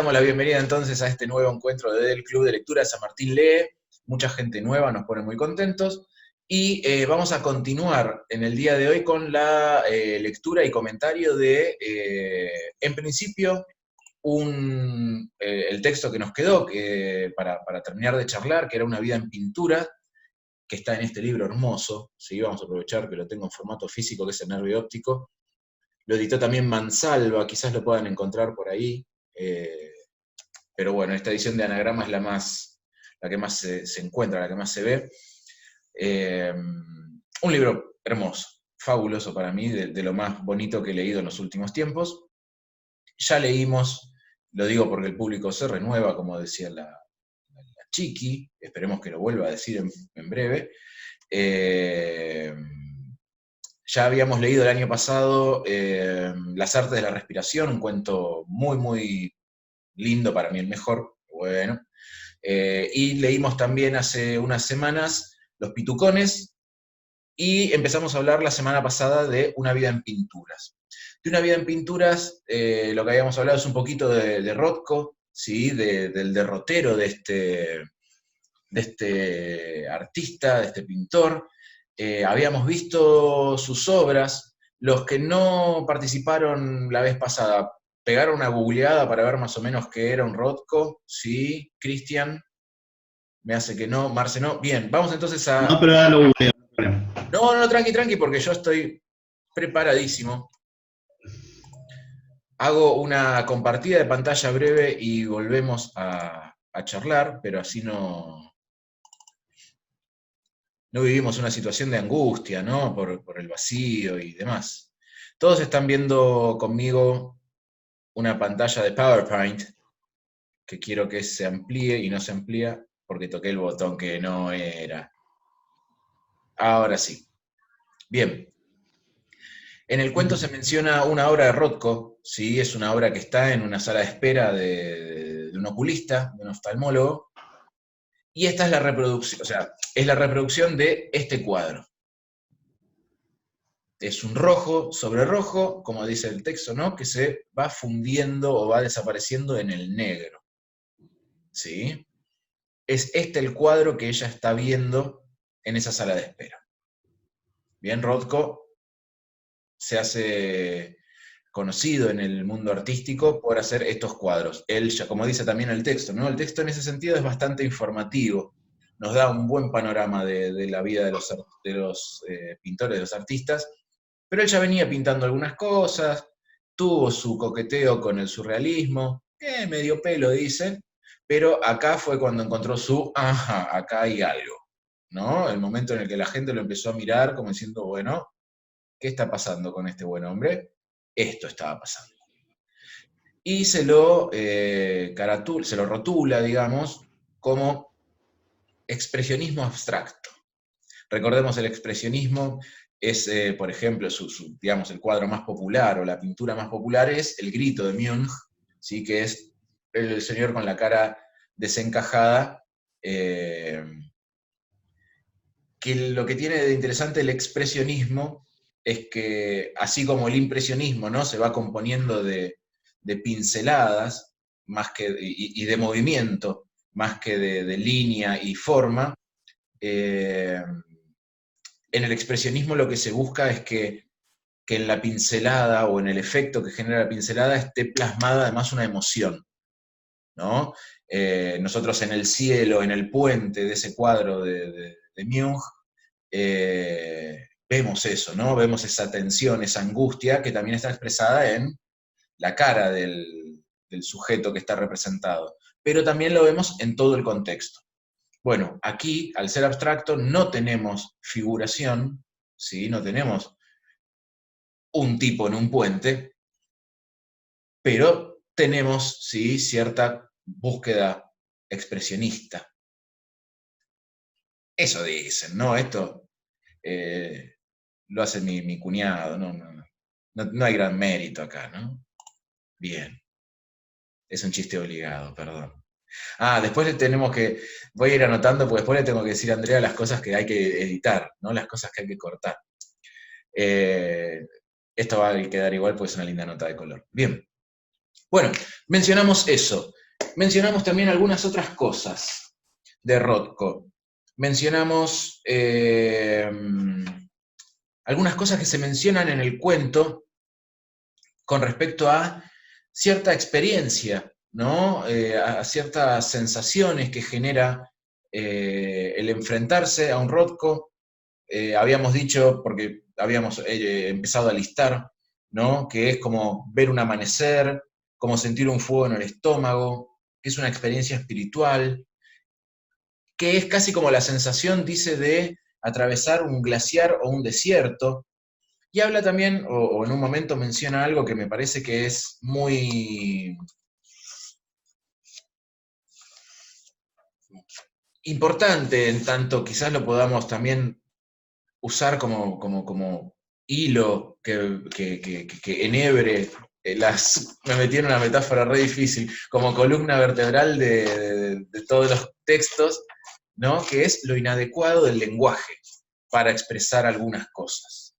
damos la bienvenida entonces a este nuevo encuentro del Club de Lectura de San Martín Lee. Mucha gente nueva, nos pone muy contentos. Y vamos a continuar en el día de hoy con la lectura y comentario de, en principio, el texto que nos quedó para terminar de charlar, que era Una vida en pintura, que está en este libro hermoso. ¿Sí? Vamos a aprovechar que lo tengo en formato físico, que es el Nervio Óptico. Lo editó también Mansalva, quizás lo puedan encontrar por ahí. Eh, pero bueno, esta edición de Anagrama es la que más se encuentra, la que más se ve. Un libro hermoso, fabuloso para mí, de lo más bonito que he leído en los últimos tiempos. Ya leímos, lo digo porque el público se renueva, como decía la Chiqui, esperemos que lo vuelva a decir en breve. Eh, ya habíamos leído el año pasado Las artes de la respiración, un cuento muy, muy lindo, para mí el mejor, bueno. Y leímos también hace unas semanas Los Pitucones, y empezamos a hablar la semana pasada de Una vida en pinturas. De Una vida en pinturas, lo que habíamos hablado es un poquito de Rothko, ¿sí? Del derrotero de este artista, de este pintor. Habíamos visto sus obras. Los que no participaron la vez pasada, pegaron una googleada para ver más o menos qué era un Rothko. Sí, Cristian, me hace que no, Marce no. Bien, vamos entonces No, a... pero ahora lo googleo. No, no, tranqui, tranqui, porque yo estoy preparadísimo. Hago una compartida de pantalla breve y volvemos a charlar, pero así no vivimos una situación de angustia, ¿no? Por el vacío y demás. Todos están viendo conmigo una pantalla de PowerPoint que quiero que se amplíe y no se amplía porque toqué el botón que no era. Ahora sí. Bien. En el cuento se menciona una obra de Rothko, ¿sí? Es una obra que está en una sala de espera de un oculista, de un oftalmólogo, y esta es la reproducción, o sea, es la reproducción de este cuadro. Es un rojo sobre rojo, como dice el texto, ¿no? Que se va fundiendo o va desapareciendo en el negro, ¿sí? Es este el cuadro que ella está viendo en esa sala de espera. Bien, Rothko se hace conocido en el mundo artístico por hacer estos cuadros. Él, ya como dice también el texto, ¿no? El texto en ese sentido es bastante informativo, nos da un buen panorama de la vida de los pintores, de los artistas, pero él ya venía pintando algunas cosas, tuvo su coqueteo con el surrealismo, medio pelo dice, pero acá fue cuando encontró su, ajá, acá hay algo, ¿no? El momento en el que la gente lo empezó a mirar como diciendo, bueno, ¿qué está pasando con este buen hombre? Esto estaba pasando. Y se lo rotula, digamos, como expresionismo abstracto. Recordemos, el expresionismo es, por ejemplo, digamos, el cuadro más popular o la pintura más popular es El Grito de Munch, ¿sí? Que es el señor con la cara desencajada, eh, que lo que tiene de interesante el expresionismo es que, así como el impresionismo, ¿no? Se va componiendo de pinceladas y de movimiento, más que de línea y forma, eh, en el expresionismo lo que se busca es que en la pincelada o en el efecto que genera la pincelada esté plasmada además una emoción, ¿no? Nosotros en el cielo, en el puente de ese cuadro de Munch, vemos eso, ¿no? Vemos esa tensión, esa angustia que también está expresada en la cara del sujeto que está representado, pero también lo vemos en todo el contexto. Bueno, aquí, al ser abstracto, no tenemos figuración, ¿sí? No tenemos un tipo en un puente, pero tenemos, ¿sí? Cierta búsqueda expresionista. Eso dicen, ¿no? Esto eh, lo hace mi cuñado, no hay gran mérito acá, ¿no? Bien, es un chiste obligado, perdón. Ah, después le tenemos que, voy a ir anotando, porque después le tengo que decir a Andrea las cosas que hay que editar, ¿no? Las cosas que hay que cortar. Eh, Esto va a quedar igual, pues es una linda nota de color. Bien, Bueno, mencionamos eso. Mencionamos también algunas otras cosas de Rothko. Mencionamos algunas cosas que se mencionan en el cuento con respecto a cierta experiencia, ¿no? A ciertas sensaciones que genera el enfrentarse a un Rothko. Habíamos dicho, porque habíamos empezado a listar, ¿no? Que es como ver un amanecer, como sentir un fuego en el estómago, que es una experiencia espiritual, que es casi como la sensación, dice, de atravesar un glaciar o un desierto. Y habla también, o en un momento menciona algo que me parece que es muy importante, en tanto quizás lo podamos también usar como hilo que enhebre me metí en una metáfora re difícil, como columna vertebral de todos los textos, ¿no? Que es lo inadecuado del lenguaje para expresar algunas cosas.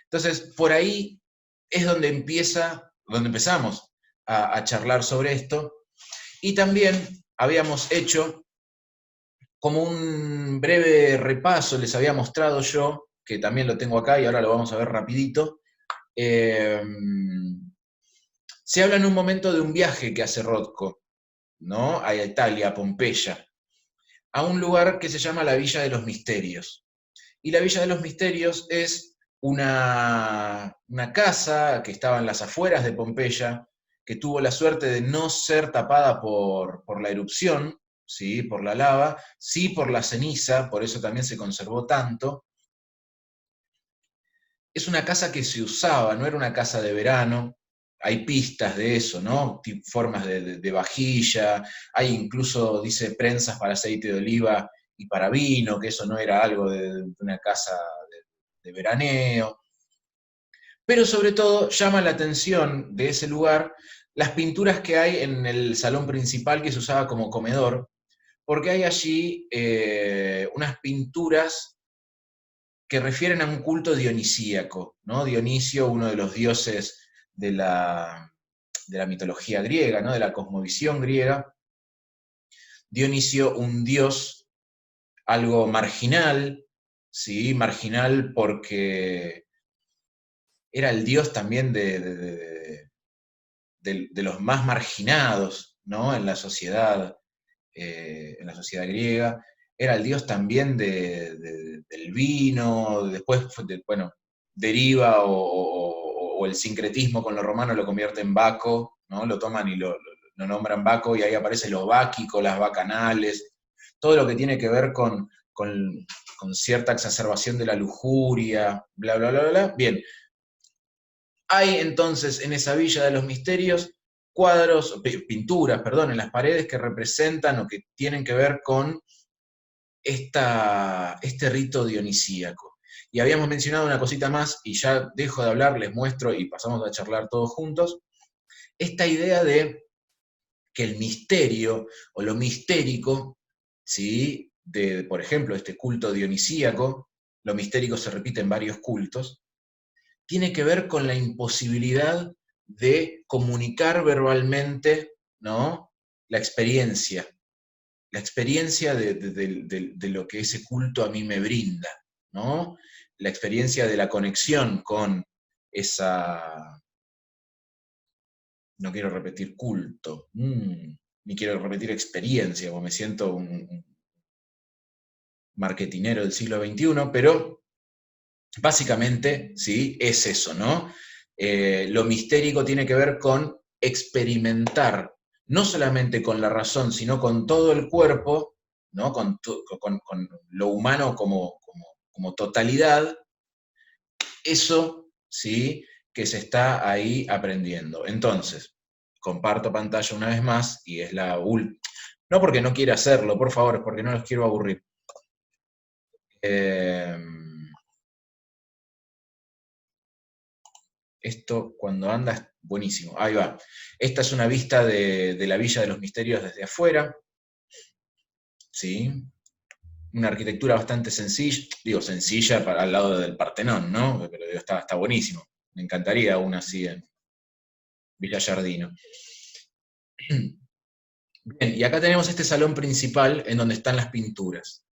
Entonces, por ahí es donde empezamos a charlar sobre esto, y también habíamos hecho como un breve repaso, les había mostrado yo, que también lo tengo acá y ahora lo vamos a ver rapidito. eh, Se habla en un momento de un viaje que hace Rothko, ¿no? A Italia, a Pompeya, a un lugar que se llama la Villa de los Misterios. Y la Villa de los Misterios es una casa que estaba en las afueras de Pompeya, que tuvo la suerte de no ser tapada por la erupción, ¿sí? Por la lava, sí por la ceniza, por eso también se conservó tanto. Es una casa que se usaba, no era una casa de verano, hay pistas de eso, ¿no? Formas de vajilla, hay incluso, dice, prensas para aceite de oliva y para vino, que eso no era algo de una casa de veraneo. Pero sobre todo llama la atención de ese lugar las pinturas que hay en el salón principal que se usaba como comedor, porque hay allí unas pinturas que refieren a un culto dionisíaco, ¿no? Dionisio, uno de los dioses de la mitología griega, ¿no? De la cosmovisión griega. Dionisio, un dios algo marginal, ¿sí? Marginal porque era el dios también de los más marginados, ¿no? En la sociedad griega. Era el dios también del vino, después, bueno, deriva o el sincretismo con lo romano lo convierte en Baco, ¿no? Lo toman y lo nombran Baco y ahí aparece lo báquico, las bacanales, todo lo que tiene que ver con cierta exacerbación de la lujuria, bla, bla, bla, bla. Bien, hay entonces en esa Villa de los Misterios pinturas, perdón, en las paredes que representan o que tienen que ver con este rito dionisíaco. Y habíamos mencionado una cosita más, y ya dejo de hablar, les muestro y pasamos a charlar todos juntos, esta idea de que el misterio o lo mistérico, ¿sí? Por ejemplo, este culto dionisíaco, lo mistérico se repite en varios cultos, tiene que ver con la imposibilidad de comunicar verbalmente, ¿no? La experiencia de lo que ese culto a mí me brinda, ¿no? La experiencia de la conexión con esa, no quiero repetir culto, ni quiero repetir experiencia, porque me siento un marketinero del siglo XXI, pero básicamente, ¿sí? Es eso, ¿no? Lo mistérico tiene que ver con experimentar, no solamente con la razón, sino con todo el cuerpo, ¿no? Con lo humano como totalidad, eso, ¿sí? Que se está ahí aprendiendo. Entonces, comparto pantalla una vez más, y es la última. No porque no quiera hacerlo, por favor, es porque no los quiero aburrir. Eh, Esto cuando anda es buenísimo. Ahí va. Esta es una vista de la Villa de los Misterios desde afuera. ¿Sí? Una arquitectura bastante sencilla, digo sencilla para al lado del Partenón, ¿no? Pero está buenísimo. Me encantaría una así en Villa Giardino. Bien, y acá tenemos este salón principal en donde están las pinturas.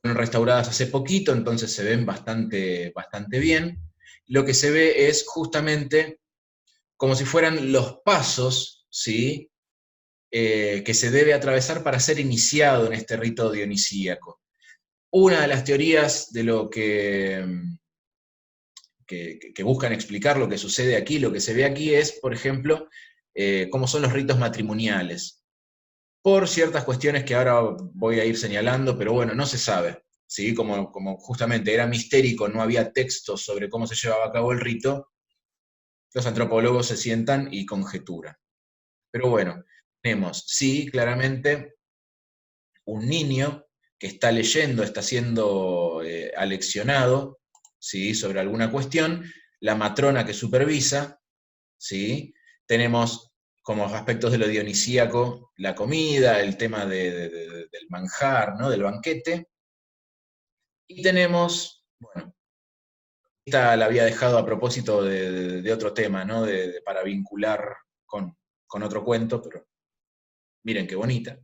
Fueron restauradas hace poquito, entonces se ven bastante, bastante bien. Lo que se ve es justamente como si fueran los pasos, ¿sí? Que se debe atravesar para ser iniciado en este rito dionisíaco. Una de las teorías de lo que buscan explicar lo que sucede aquí, lo que se ve aquí es, por ejemplo, cómo son los ritos matrimoniales. Por ciertas cuestiones que ahora voy a ir señalando, pero bueno, no se sabe. ¿Sí? Como justamente era mistérico, no había textos sobre cómo se llevaba a cabo el rito, los antropólogos se sientan y conjeturan. Pero bueno, tenemos, sí, claramente, un niño que está leyendo, está siendo aleccionado, ¿sí? Sobre alguna cuestión, la matrona que supervisa, ¿sí? Tenemos como aspectos de lo dionisíaco la comida, el tema del manjar, ¿no? Del banquete, y tenemos, bueno, esta la había dejado a propósito de otro tema, ¿no? Para vincular con otro cuento, pero miren qué bonita.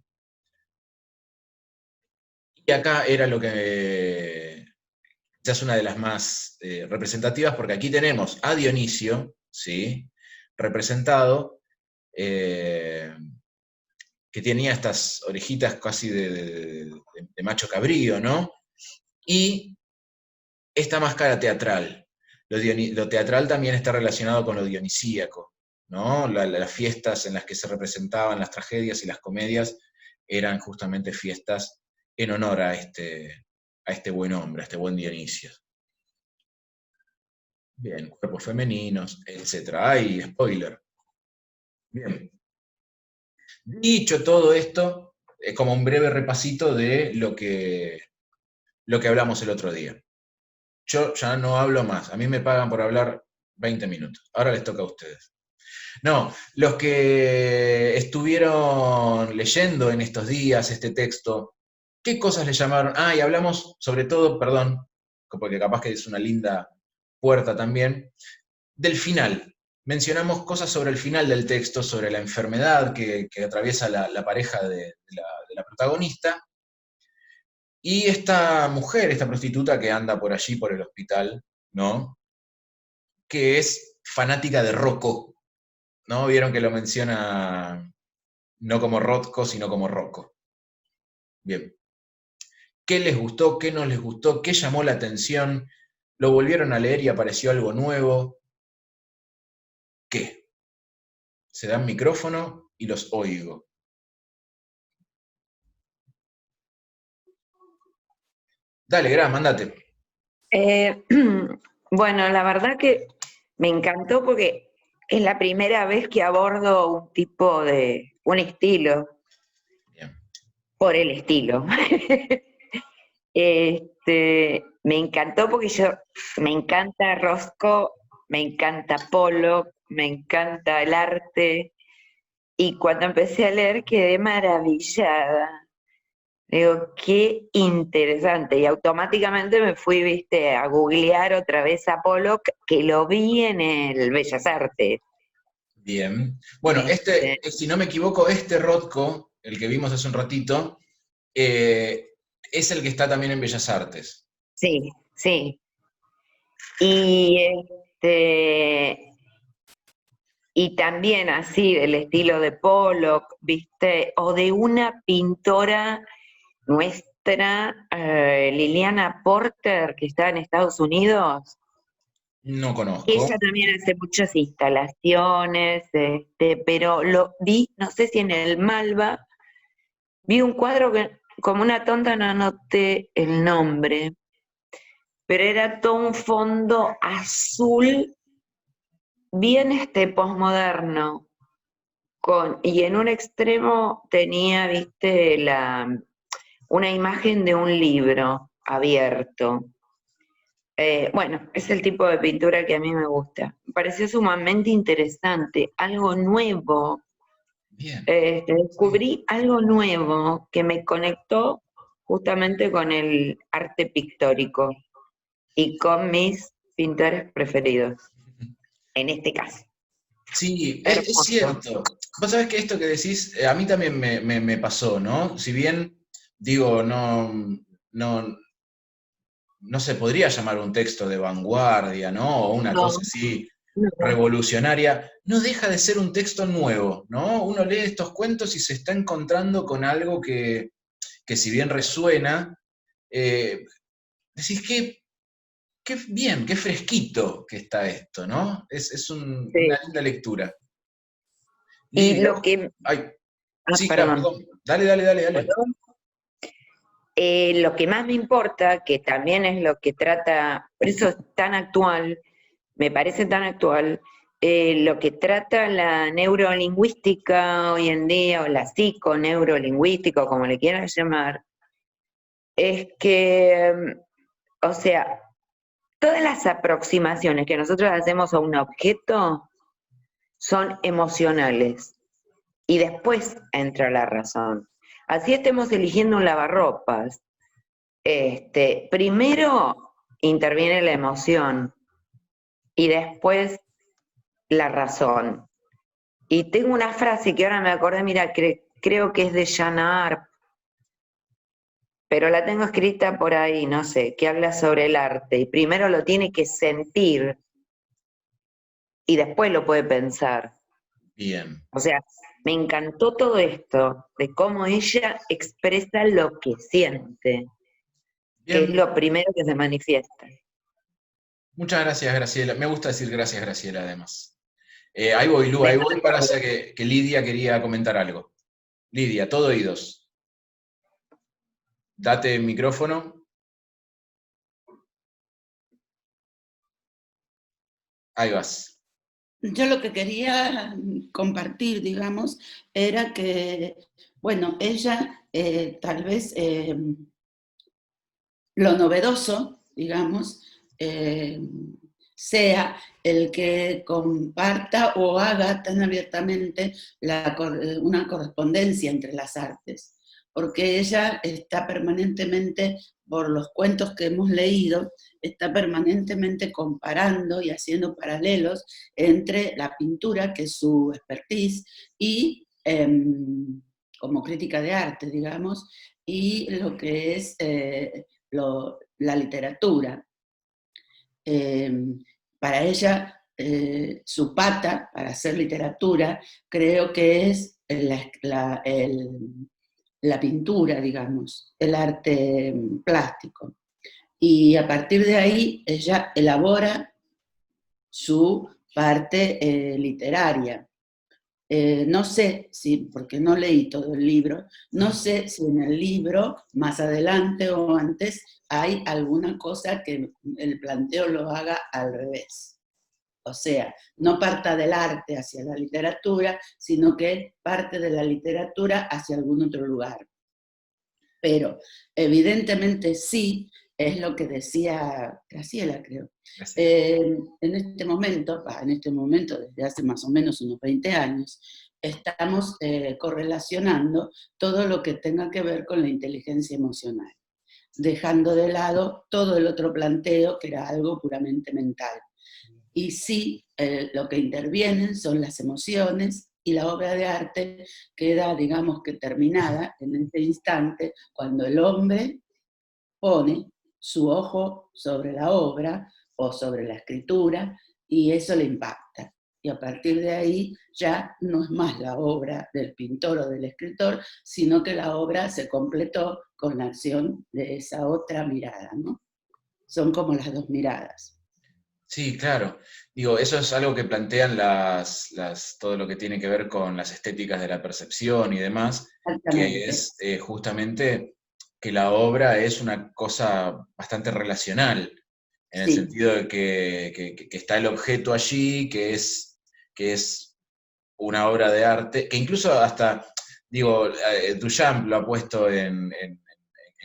Y acá era lo que ya es una de las más representativas, porque aquí tenemos a Dionisio, ¿sí? Representado, eh, que tenía estas orejitas casi de macho cabrío, ¿no? Y esta máscara teatral. Lo teatral también está relacionado con lo dionisíaco, ¿no? Las fiestas en las que se representaban las tragedias y las comedias eran justamente fiestas en honor a este buen hombre, a este buen Dionisio. Bien, cuerpos femeninos, etc. ¡Ay, spoiler! Bien. Dicho todo esto, es como un breve repasito de lo que hablamos el otro día. Yo ya no hablo más, a mí me pagan por hablar 20 minutos, ahora les toca a ustedes. No, los que estuvieron leyendo en estos días este texto, ¿qué cosas les llamaron? Ah, y hablamos sobre todo, perdón, porque capaz que es una linda puerta también, del final. Mencionamos cosas sobre el final del texto, sobre la enfermedad que atraviesa la pareja de la protagonista, y esta mujer, esta prostituta que anda por allí, por el hospital, ¿no? Que es fanática de Rocco, ¿no? Vieron que lo menciona no como Rothko, sino como Rocco. Bien. ¿Qué les gustó? ¿Qué no les gustó? ¿Qué llamó la atención? ¿Lo volvieron a leer y apareció algo nuevo? ¿Qué? Se dan micrófono y los oigo. Dale, Gra, mandate. Eh, bueno, la verdad que me encantó porque es la primera vez que abordo un estilo, Bien. por el estilo. Me encantó porque me encanta Roscoe, me encanta Pollock, me encanta el arte, y cuando empecé a leer quedé maravillada. Digo, qué interesante. Y automáticamente me fui, viste, a googlear otra vez a Pollock, que lo vi en el Bellas Artes. Bien. Bueno, si no me equivoco, este Rothko, el que vimos hace un ratito, es el que está también en Bellas Artes. Sí, sí. Y también así, del estilo de Pollock, viste, o de una pintora nuestra, Liliana Porter, que está en Estados Unidos. No conozco. Ella también hace muchas instalaciones, pero lo vi, no sé si en el Malva, vi un cuadro que como una tonta no anoté el nombre, pero era todo un fondo azul, bien posmoderno, y en un extremo tenía, viste, una imagen de un libro abierto. Bueno, es el tipo de pintura que a mí me gusta. Me pareció sumamente interesante, algo nuevo. Bien. Descubrí algo nuevo que me conectó justamente con el arte pictórico y con mis pintores preferidos, en este caso. Sí, es Hermoso. cierto. Vos sabés que esto que decís, a mí también me pasó, ¿no? Si bien, digo, no, no se podría llamar un texto de vanguardia, ¿no? O una cosa No, así no. revolucionaria, no deja de ser un texto nuevo, ¿no? Uno lee estos cuentos y se está encontrando con algo que si bien resuena, eh, decís qué bien, qué fresquito que está esto, ¿no? Es una Sí. linda lectura. Y Lidia, lo que, ay, sí, perdón, perdón, dale, dale, dale, dale. perdón. Lo que más me importa, que también es lo que trata, por eso es tan actual, me parece tan actual, lo que trata la neurolingüística hoy en día, o la psiconeurolingüística, o como le quieran llamar, es que, o sea, todas las aproximaciones que nosotros hacemos a un objeto son emocionales y después entra la razón. Así estemos eligiendo un lavarropas. Primero interviene la emoción y después la razón. Y tengo una frase que ahora me acordé, mira, creo que es de Jana Arp, pero la tengo escrita por ahí, no sé, que habla sobre el arte. Y primero lo tiene que sentir y después lo puede pensar. Bien. O sea, me encantó todo esto de cómo ella expresa lo que siente, que es Bien, lo primero que se manifiesta. muchas gracias, Graciela. Me gusta decir gracias, Graciela, además. Ahí voy, Lu, Me ahí voy, encanta. parece que Lidia quería comentar algo. Lidia, todo oídos. Date el micrófono. Ahí vas. Yo lo que quería compartir, digamos, era que, bueno, ella tal vez lo novedoso, digamos, sea el que comparta o haga tan abiertamente una correspondencia entre las artes, porque ella está permanentemente, por los cuentos que hemos leído, está permanentemente comparando y haciendo paralelos entre la pintura, que es su expertise, y como crítica de arte, digamos, y lo que es la literatura. Eh, para ella, su pata para hacer literatura, creo que es la pintura, digamos, el arte plástico. Y a partir de ahí, ella elabora su parte literaria. No sé si, porque no leí todo el libro, no sé si en el libro, más adelante o antes, hay alguna cosa que el planteo lo haga al revés. O sea, no parta del arte hacia la literatura, sino que parte de la literatura hacia algún otro lugar. Pero evidentemente sí, es lo que decía Graciela, creo. Gracias. En este momento, desde hace más o menos unos 20 años, estamos correlacionando todo lo que tenga que ver con la inteligencia emocional, dejando de lado todo el otro planteo que era algo puramente mental. Y sí, lo que intervienen son las emociones y la obra de arte queda, digamos que terminada en este instante cuando el hombre pone su ojo sobre la obra o sobre la escritura y eso le impacta. Y a partir de ahí ya no es más la obra del pintor o del escritor, sino que la obra se completó con la acción de esa otra mirada, ¿no? Son como las dos miradas. Sí, claro. Digo, eso es algo que plantean todo lo que tiene que ver con las estéticas de la percepción y demás, que Exactamente. es justamente que la obra es una cosa bastante relacional, en el Sí, sentido de que está el objeto allí, que es una obra de arte, que incluso hasta, digo, Duchamp lo ha puesto en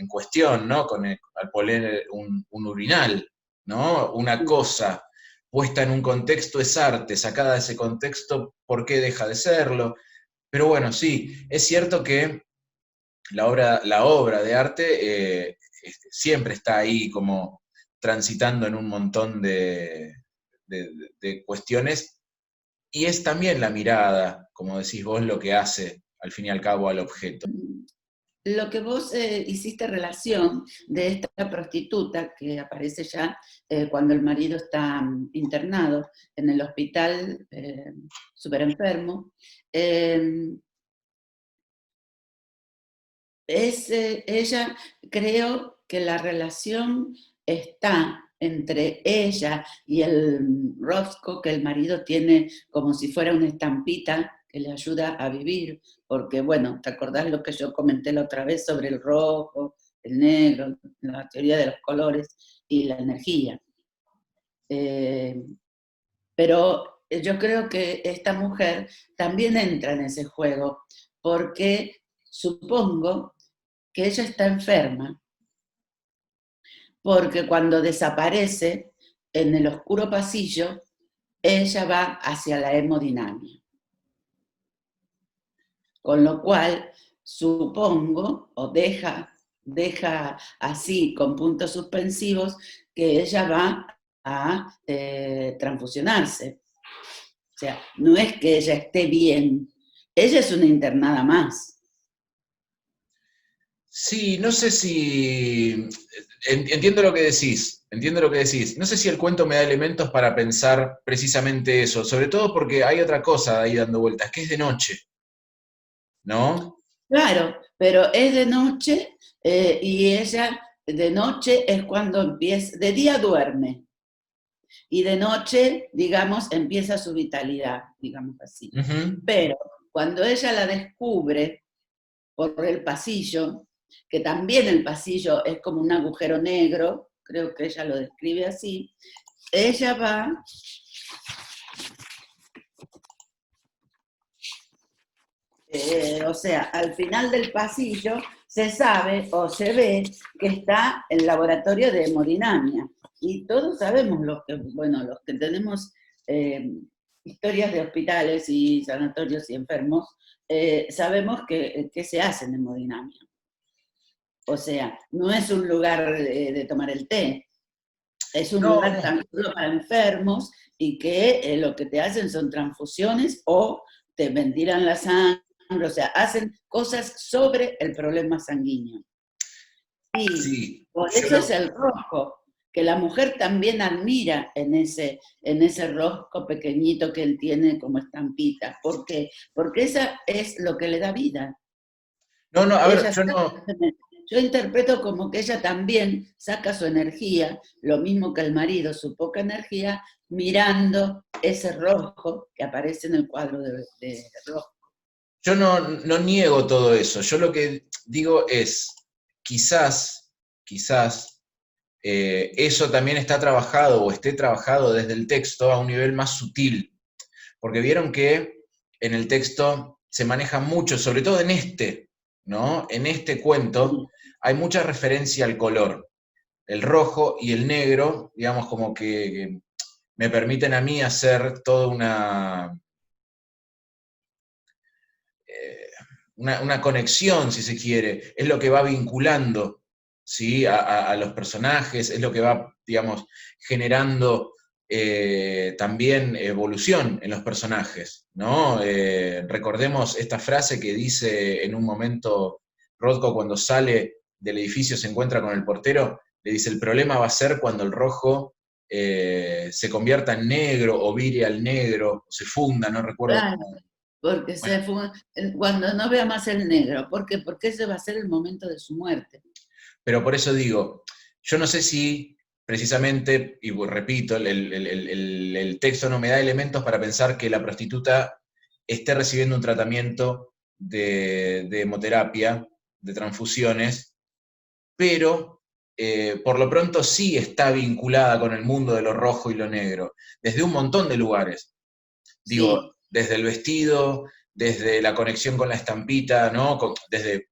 cuestión, ¿no? Al poner un urinal, ¿no? Una cosa puesta en un contexto es arte, sacada de ese contexto, ¿por qué deja de serlo? Pero bueno, sí, es cierto que la obra de arte siempre está ahí como transitando en un montón de cuestiones y es también la mirada, como decís vos, lo que hace, al fin y al cabo, al objeto. Lo que vos hiciste relación de esta prostituta que aparece ya cuando el marido está internado en el hospital, súper enfermo, ella, creo que la relación está entre ella y el Roscoe, que el marido tiene como si fuera una estampita que le ayuda a vivir, porque bueno, ¿te acordás lo que yo comenté la otra vez sobre el rojo, el negro, la teoría de los colores y la energía? Pero yo creo que esta mujer también entra en ese juego, porque supongo que ella está enferma, porque cuando desaparece en el oscuro pasillo, ella va hacia la hemodinamia. Con lo cual, supongo, o deja así con puntos suspensivos, que ella va a transfusionarse. O sea, no es que ella esté bien, ella es una internada más. Sí, no sé si... Entiendo lo que decís, entiendo lo que decís. No sé si el cuento me da elementos para pensar precisamente eso, sobre todo porque hay otra cosa ahí dando vueltas, que es de noche, ¿no? Claro, pero es de noche y ella de noche es cuando empieza, de día duerme y de noche, digamos, empieza su vitalidad, digamos así. Ujú. Pero cuando ella la descubre por el pasillo, que también el pasillo es como un agujero negro, creo que ella lo describe así, ella va... o sea, al final del pasillo se sabe o se ve que está el laboratorio de hemodinamia. Y todos sabemos, los que tenemos historias de hospitales y sanatorios y enfermos, sabemos que se hace en hemodinamia. O sea, no es un lugar de tomar el té, es un No, lugar tan solo para enfermos y que lo que te hacen son transfusiones o te ventilan la sangre, o sea, hacen cosas sobre el problema sanguíneo. Y sí, por yo eso lo, es el rojo, que la mujer también admira en ese rojo pequeñito que él tiene como estampita. ¿Por qué? Porque esa es lo que le da vida. no, no, a ver, Ella yo interpreto como que ella también saca su energía, lo mismo que el marido, su poca energía, mirando ese rojo que aparece en el cuadro de rojo. yo no niego todo eso. Yo lo que digo es, quizás, eso también está trabajado o esté trabajado desde el texto a un nivel más sutil. Porque vieron que en el texto se maneja mucho, sobre todo en este, ¿no? En este cuento hay mucha referencia al color. El rojo y el negro, digamos, como que me permiten a mí hacer toda una conexión, si se quiere. Es lo que va vinculando, ¿sí? A los personajes, es lo que va, digamos, generando también evolución en los personajes, ¿no? Recordemos esta frase que dice en un momento Rothko cuando sale del edificio, se encuentra con el portero, le dice, el problema va a ser cuando el rojo se convierta en negro o vire al negro, o se funda, no recuerdo Claro, cómo. porque Bueno, cuando no vea más el negro. ¿Por qué? Porque ese va a ser el momento de su muerte. pero por eso digo, yo no sé si precisamente, y repito, el texto no me da elementos para pensar que la prostituta esté recibiendo un tratamiento de hemoterapia, de transfusiones, pero por lo pronto sí está vinculada con el mundo de lo rojo y lo negro, desde un montón de lugares. Sí, Digo, desde el vestido, desde la conexión con la estampita, ¿no? Desde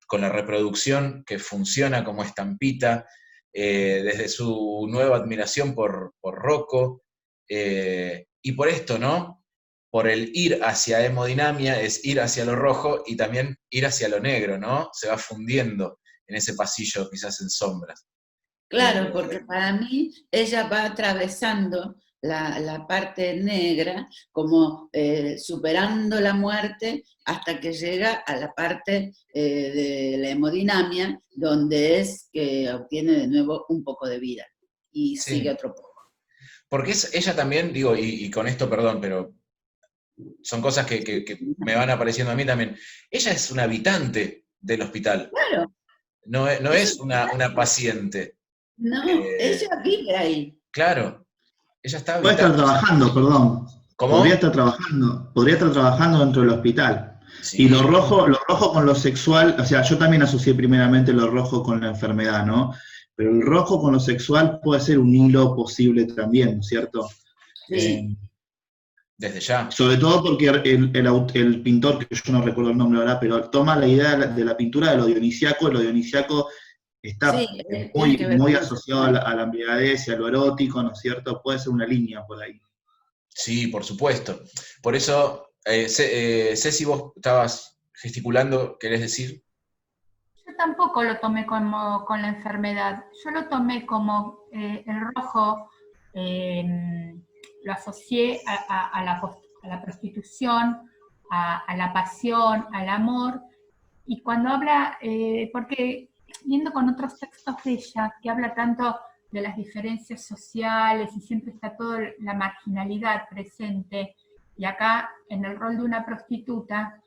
con la reproducción que funciona como estampita, desde su nueva admiración por Rocco, y por esto, ¿no? Por el ir hacia hemodinamia es ir hacia lo rojo y también ir hacia lo negro, ¿no? Se va fundiendo en ese pasillo, quizás en sombras. claro, porque para mí ella va atravesando la parte negra, como superando la muerte hasta que llega a la parte de la hemodinamia, donde es que obtiene de nuevo un poco de vida y sigue Sí. otro poco. Porque ella también, digo, y con esto perdón, pero son cosas que me van apareciendo a mí también. Ella es una habitante del hospital, Claro, no ella, es una paciente. no, Eh, ella vive ahí. claro, ella está Puede estar habitando. trabajando, perdón. ¿Cómo? Podría estar trabajando dentro del hospital. Y Sí, lo rojo con lo sexual, o sea, yo también asocié primeramente lo rojo con la enfermedad, ¿no? Pero el rojo con lo sexual puede ser un hilo posible también, ¿no es cierto? Sí, desde ya. Sobre todo porque el pintor, que yo no recuerdo el nombre ahora, pero toma la idea de la pintura de lo dionisiaco sí, está tiene que ver muy con lo asociado sexual. a la embriaguez y a lo erótico, ¿no es cierto? Puede ser una línea por ahí. Sí, por supuesto. Por eso, Ceci, vos estabas gesticulando, ¿querés decir? Yo tampoco lo tomé como con la enfermedad, yo lo tomé como el rojo, lo asocié a la prostitución, a la pasión, al amor, y cuando habla, porque viendo con otros textos de ella, que habla tanto de las diferencias sociales y siempre está toda la marginalidad presente, y acá en el rol de una prostituta,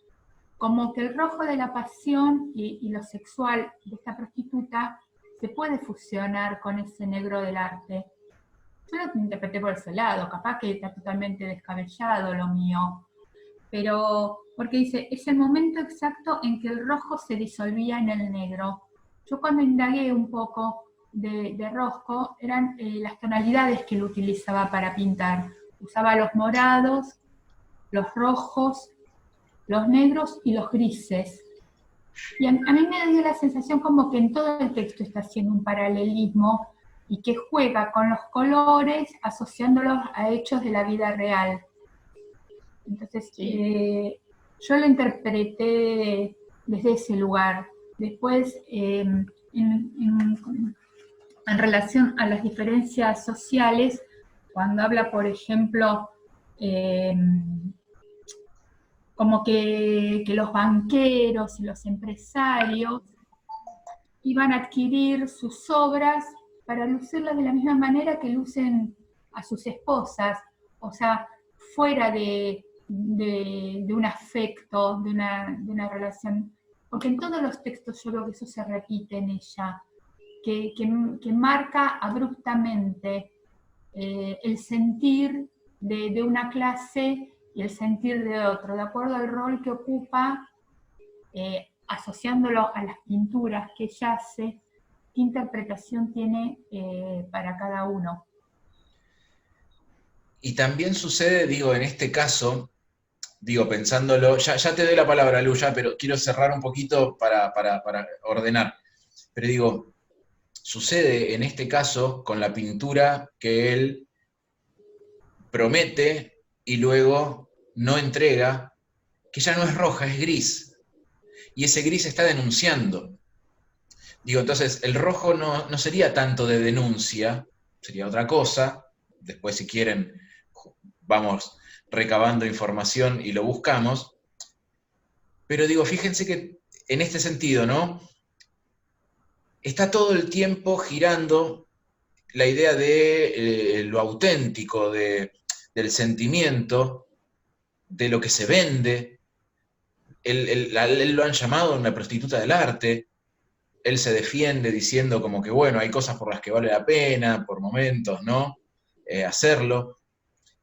como que el rojo de la pasión y lo sexual de esta prostituta se puede fusionar con ese negro del arte. Yo lo interpreté por ese lado, capaz que está totalmente descabellado lo mío, pero porque dice, es el momento exacto en que el rojo se disolvía en el negro. Yo cuando indagué un poco de Rosco, eran las tonalidades que él utilizaba para pintar. Usaba los morados, los rojos, los negros y los grises. Y a mí me dio la sensación como que en todo el texto está haciendo un paralelismo y que juega con los colores asociándolos a hechos de la vida real. Entonces, Sí. yo lo interpreté desde ese lugar. Después, en relación a las diferencias sociales, cuando habla, por ejemplo, como que los banqueros y los empresarios iban a adquirir sus obras para lucirlas de la misma manera que lucen a sus esposas, o sea, fuera de un afecto, de una relación, porque en todos los textos yo creo que eso se repite en ella, que marca abruptamente el sentir de una clase y el sentir de otro, de acuerdo al rol que ocupa, asociándolo a las pinturas que ella hace, qué interpretación tiene para cada uno. Y también sucede, digo, en este caso, digo, pensándolo, ya te doy la palabra, Lu, ya, pero quiero cerrar un poquito para ordenar. Pero digo, sucede en este caso con la pintura que él promete y luego no entrega, que ya no es roja, es gris. Y ese gris está denunciando. Digo, entonces, el rojo no sería tanto de denuncia, sería otra cosa. Después, si quieren, vamos recabando información y lo buscamos. Pero digo, fíjense que en este sentido, ¿no? Está todo el tiempo girando la idea de lo auténtico, del sentimiento, de lo que se vende. Él lo han llamado una prostituta del arte. Él se defiende diciendo como que, bueno, hay cosas por las que vale la pena, por momentos, ¿no? Hacerlo.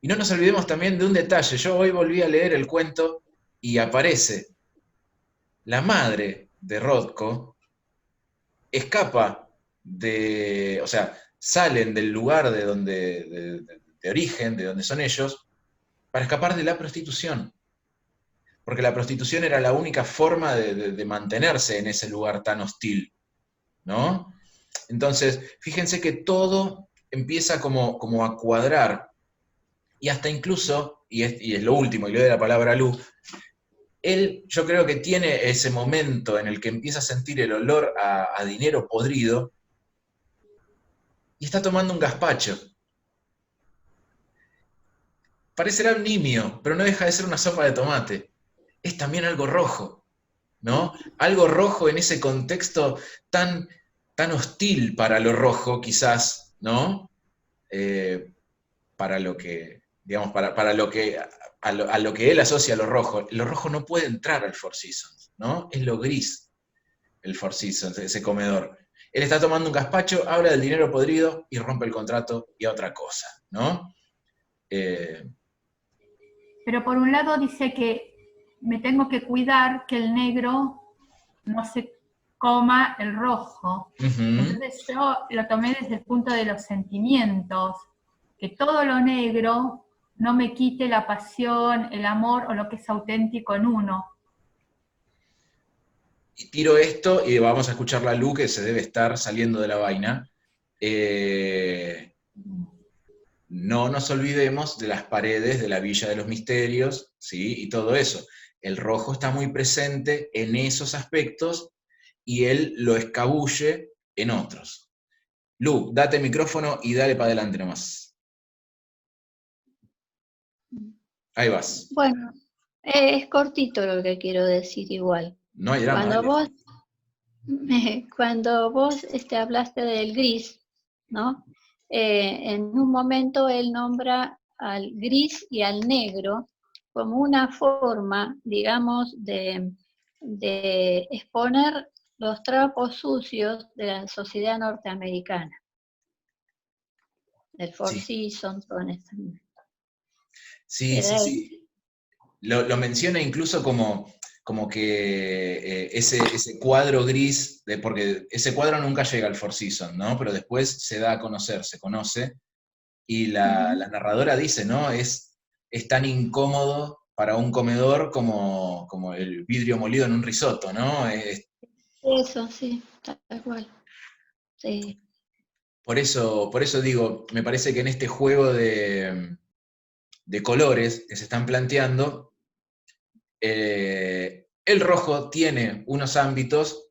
Y no nos olvidemos también de un detalle. Yo hoy volví a leer el cuento y aparece la madre de Rothko, escapa o sea, salen del lugar de origen, de donde son ellos, para escapar de la prostitución. Porque la prostitución era la única forma de mantenerse en ese lugar tan hostil, ¿no? Entonces, fíjense que todo empieza como a cuadrar, y hasta incluso, y es lo último, y le doy la palabra a Lu, él yo creo que tiene ese momento en el que empieza a sentir el olor a dinero podrido, y está tomando un gazpacho. parecerá un nimio, pero no deja de ser una sopa de tomate. Es también algo rojo, ¿no? Algo rojo en ese contexto tan, tan hostil para lo rojo, quizás, ¿no? Para lo que, digamos, para lo que, a lo que él asocia a lo rojo. Lo rojo no puede entrar al Four Seasons, ¿no? Es lo gris el Four Seasons, ese comedor. Él está tomando un gazpacho, habla del dinero podrido y rompe el contrato y a otra cosa, ¿no? Pero por un lado dice que me tengo que cuidar que el negro no se coma el rojo. Entonces yo lo tomé desde el punto de los sentimientos, que todo lo negro no me quite la pasión, el amor o lo que es auténtico en uno. Y tiro esto y vamos a escuchar la Lu que se debe estar saliendo de la vaina. No nos olvidemos de las paredes de la Villa de los Misterios, ¿sí? Y todo eso. El rojo está muy presente en esos aspectos y él lo escabulle en otros. Lu, date el micrófono y dale para adelante nomás. Ahí vas. Bueno, es cortito lo que quiero decir igual. No hay drama, Cuando dale. cuando vos hablaste del gris, ¿no? En un momento él nombra al gris y al negro como una forma, digamos, de exponer los trapos sucios de la sociedad norteamericana, del Four Seasons, con esto. Sí. Lo menciona incluso como que ese cuadro gris, porque ese cuadro nunca llega al Four Seasons, ¿no? Pero después se da a conocer, se conoce, y la narradora dice, ¿no? Es tan incómodo para un comedor como el vidrio molido en un risotto, ¿no? Eso, sí, tal cual. Sí. Por eso digo, me parece que en este juego de colores que se están planteando, el rojo tiene unos ámbitos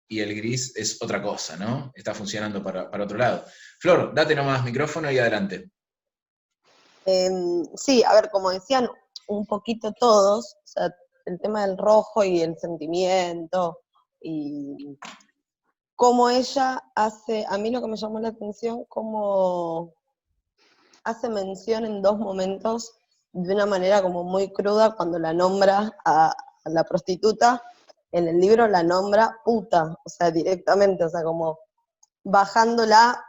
y el gris es otra cosa, ¿no? Está funcionando para otro lado. Flor, date nomás micrófono y adelante. Sí, a ver, como decían un poquito todos, o sea, el tema del rojo y el sentimiento, y cómo ella hace, a mí lo que me llamó la atención, cómo hace mención en dos momentos de una manera como muy cruda cuando la nombra a la prostituta. En el libro la nombra puta, o sea, directamente, o sea, como bajándola.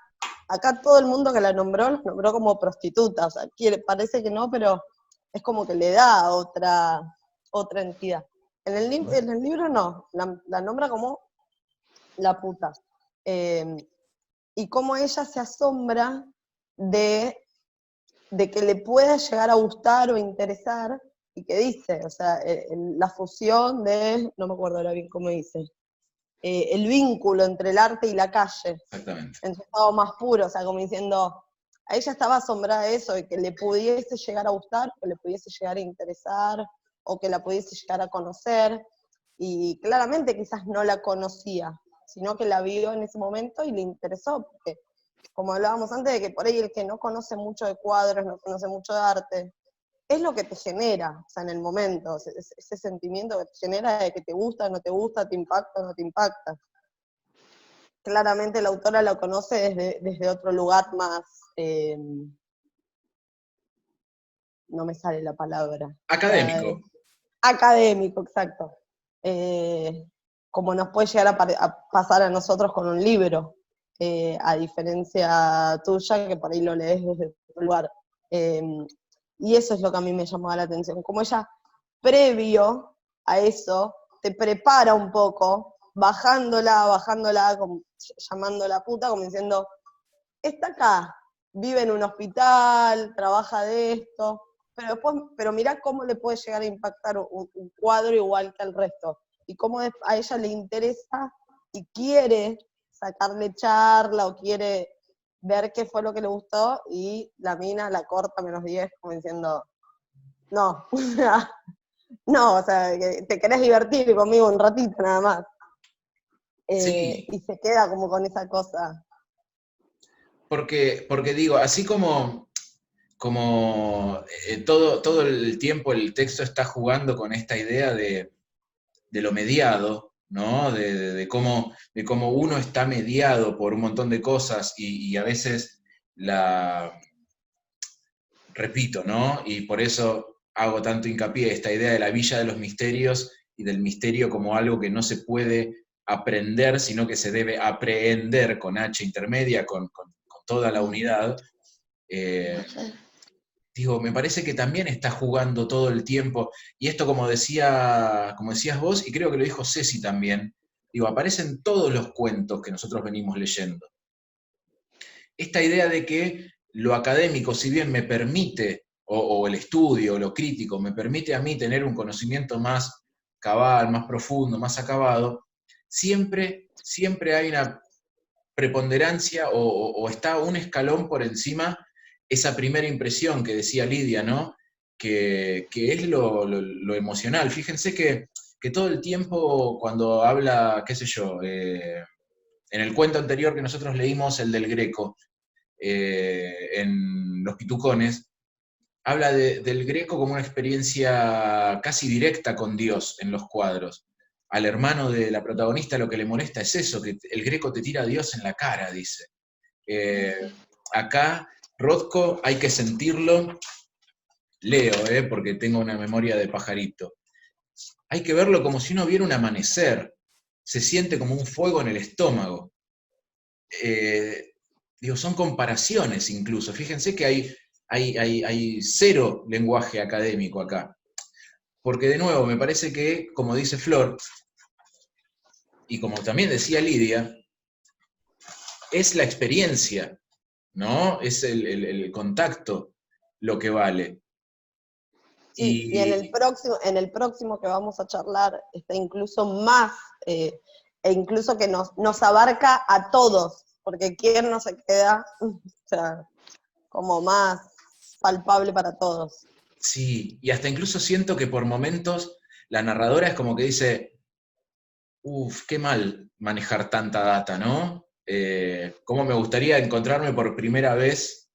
Acá todo el mundo que la nombró como prostituta, o sea, parece que no, pero es como que le da otra entidad. En el libro no, la nombra como la puta. Y cómo ella se asombra de que le pueda llegar a gustar o interesar, y que dice, o sea, la fusión de, no me acuerdo ahora bien cómo dice, el vínculo entre el arte y la calle, Exactamente. en su estado más puro, o sea, como diciendo, a ella estaba asombrada de eso, de que le pudiese llegar a gustar, que le pudiese llegar a interesar, o que la pudiese llegar a conocer, y claramente quizás no la conocía, sino que la vio en ese momento y le interesó, porque como hablábamos antes, de que por ahí el que no conoce mucho de cuadros, no conoce mucho de arte, es lo que te genera, o sea, en el momento, ese sentimiento que te genera de que te gusta, no te gusta, te impacta, no te impacta. Claramente la autora lo conoce desde otro lugar más, no me sale la palabra. Académico. Académico, exacto. Como nos puede llegar a pasar a nosotros con un libro, a diferencia tuya, que por ahí lo lees desde otro lugar. Y eso es lo que a mí me llamó la atención, como ella, previo a eso, te prepara un poco, bajándola, como, llamándola puta, como diciendo, está acá, vive en un hospital, trabaja de esto, pero mirá cómo le puede llegar a impactar un cuadro igual que al resto, y cómo a ella le interesa y quiere sacarle charla o quiere ver qué fue lo que le gustó, y la mina la corta -10, como diciendo, no, no, o sea, que te querés divertir conmigo un ratito nada más. Sí. Y se queda como con esa cosa. Porque digo, así como como todo el tiempo el texto está jugando con esta idea de lo mediado, ¿no? De cómo uno está mediado por un montón de cosas y a veces repito, ¿no? Y por eso hago tanto hincapié en esta idea de la villa de los misterios y del misterio como algo que no se puede aprender, sino que se debe aprehender con H intermedia, con toda la unidad. Digo, me parece que también está jugando todo el tiempo, y esto como decías vos, y creo que lo dijo Ceci también, digo, aparece en todos los cuentos que nosotros venimos leyendo. Esta idea de que lo académico, si bien me permite, o el estudio, o lo crítico, me permite a mí tener un conocimiento más cabal, más profundo, más acabado, siempre hay una preponderancia o está un escalón por encima esa primera impresión que decía Lidia, ¿no? Que es lo emocional. Fíjense que todo el tiempo cuando habla, qué sé yo, en el cuento anterior que nosotros leímos, el del Greco, en Los Pitucones, habla del Greco como una experiencia casi directa con Dios en los cuadros. Al hermano de la protagonista lo que le molesta es eso, que el Greco te tira a Dios en la cara, dice. Acá, Rothko, hay que sentirlo, leo, porque tengo una memoria de pajarito. Hay que verlo como si uno viera un amanecer, se siente como un fuego en el estómago. Digo, son comparaciones incluso, fíjense que hay cero lenguaje académico acá. Porque de nuevo, me parece que, como dice Flor, y como también decía Lidia, es la experiencia, ¿no? Es el contacto lo que vale. Sí, y en el próximo que vamos a charlar está incluso más, e incluso que nos abarca a todos, porque quién no se queda, o sea, como más palpable para todos. Sí, y hasta incluso siento que por momentos la narradora es como que dice, qué mal manejar tanta data, ¿no? Cómo me gustaría encontrarme por primera vez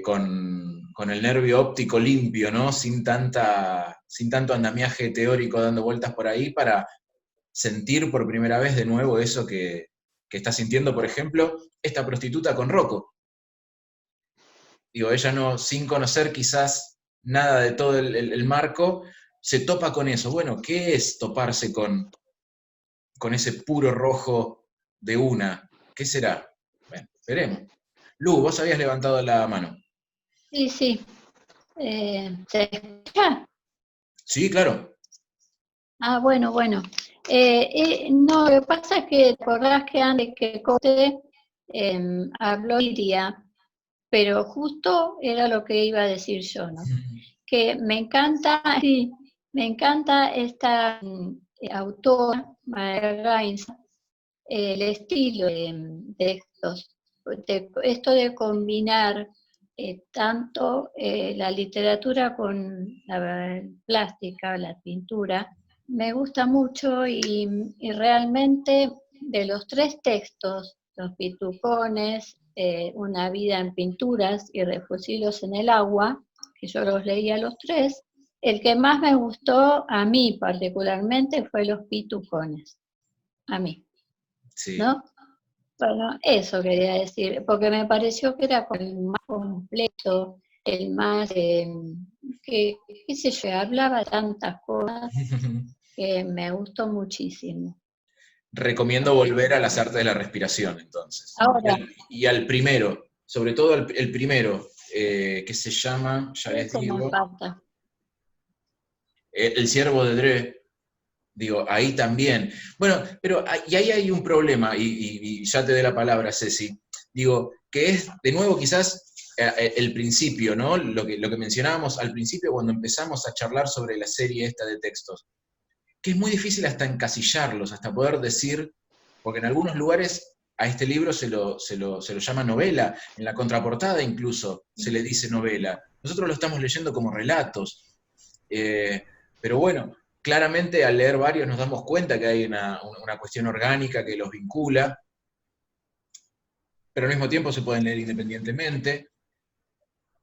con el nervio óptico limpio, ¿no? Sin tanto andamiaje teórico dando vueltas por ahí para sentir por primera vez de nuevo eso que está sintiendo, por ejemplo, esta prostituta con Rocco. Digo, ella no, sin conocer quizás nada de todo el marco, se topa con eso. Bueno, ¿qué es toparse con ese puro rojo de una? ¿Qué será? Bueno, veremos. Lu, vos habías levantado la mano. Sí, sí. ¿Se escucha? Sí, claro. Ah, bueno. No, lo que pasa es que te acordás que antes que Cote habló Lidia, pero justo era lo que iba a decir yo, ¿no? Que me encanta, sí, me encanta esta autora, María Gaines, el estilo de textos, esto de combinar tanto la literatura con la plástica, la pintura, me gusta mucho y realmente de los 3 textos, Los Pitucones, Una vida en pinturas y Refusilos en el agua, que yo los leía los 3, el que más me gustó a mí particularmente fue Los Pitucones, a mí, Sí. ¿no? Bueno, eso quería decir, porque me pareció que era el más completo, el más, qué sé yo, hablaba tantas cosas que me gustó muchísimo. Recomiendo volver a las artes de la respiración, entonces. Ahora, Y al primero, sobre todo el primero, que se llama, ya les eso me digo, falta. El Ciervo de Dre. Digo, ahí también. Bueno, pero y ahí hay un problema, y ya te doy la palabra, Ceci. Digo, que es, de nuevo, quizás el principio, ¿no? Lo que mencionábamos al principio cuando empezamos a charlar sobre la serie esta de textos. Que es muy difícil hasta encasillarlos, hasta poder decir, porque en algunos lugares a este libro se lo llama novela, en la contraportada incluso se le dice novela. Nosotros lo estamos leyendo como relatos. Pero bueno, claramente al leer varios nos damos cuenta que hay una cuestión orgánica que los vincula, pero al mismo tiempo se pueden leer independientemente.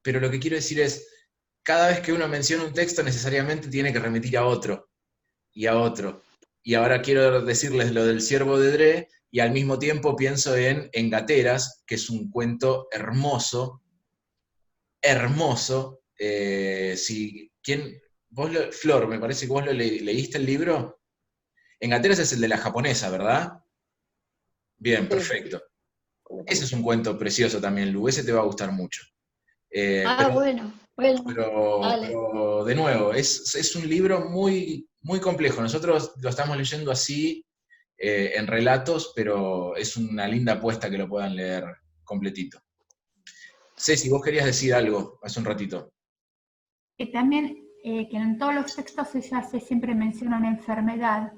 pero lo que quiero decir es, cada vez que uno menciona un texto necesariamente tiene que remitir a otro, y a otro. Y ahora quiero decirles lo del Ciervo de Dre, y al mismo tiempo pienso en Gateras, que es un cuento hermoso, hermoso. Flor, me parece que vos leíste el libro. En Gateras es el de la japonesa, ¿verdad? Bien, Sí. perfecto. Ese es un cuento precioso también, Lu, ese te va a gustar mucho. Bueno, dale. Pero de nuevo, es un libro muy, muy complejo. Nosotros lo estamos leyendo así, en relatos, pero es una linda apuesta que lo puedan leer completito. Ceci, vos querías decir algo hace un ratito. Que también, que en todos los textos ella siempre menciona una enfermedad,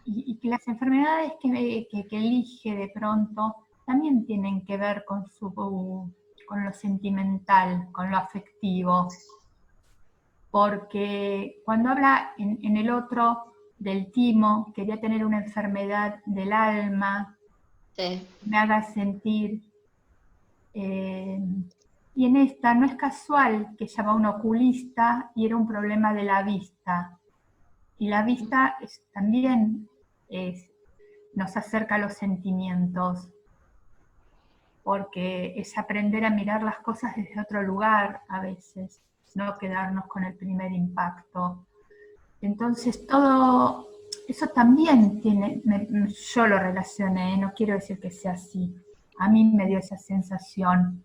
y que las enfermedades que elige de pronto también tienen que ver con lo sentimental, con lo afectivo. Porque cuando habla en el otro del timo, quería tener una enfermedad del alma, Sí. me haga sentir. Y en esta no es casual que ella va a un oculista y era un problema de la vista. Y la vista también nos acerca a los sentimientos, porque es aprender a mirar las cosas desde otro lugar a veces, no quedarnos con el primer impacto. Entonces todo eso también yo lo relacioné, no quiero decir que sea así, a mí me dio esa sensación,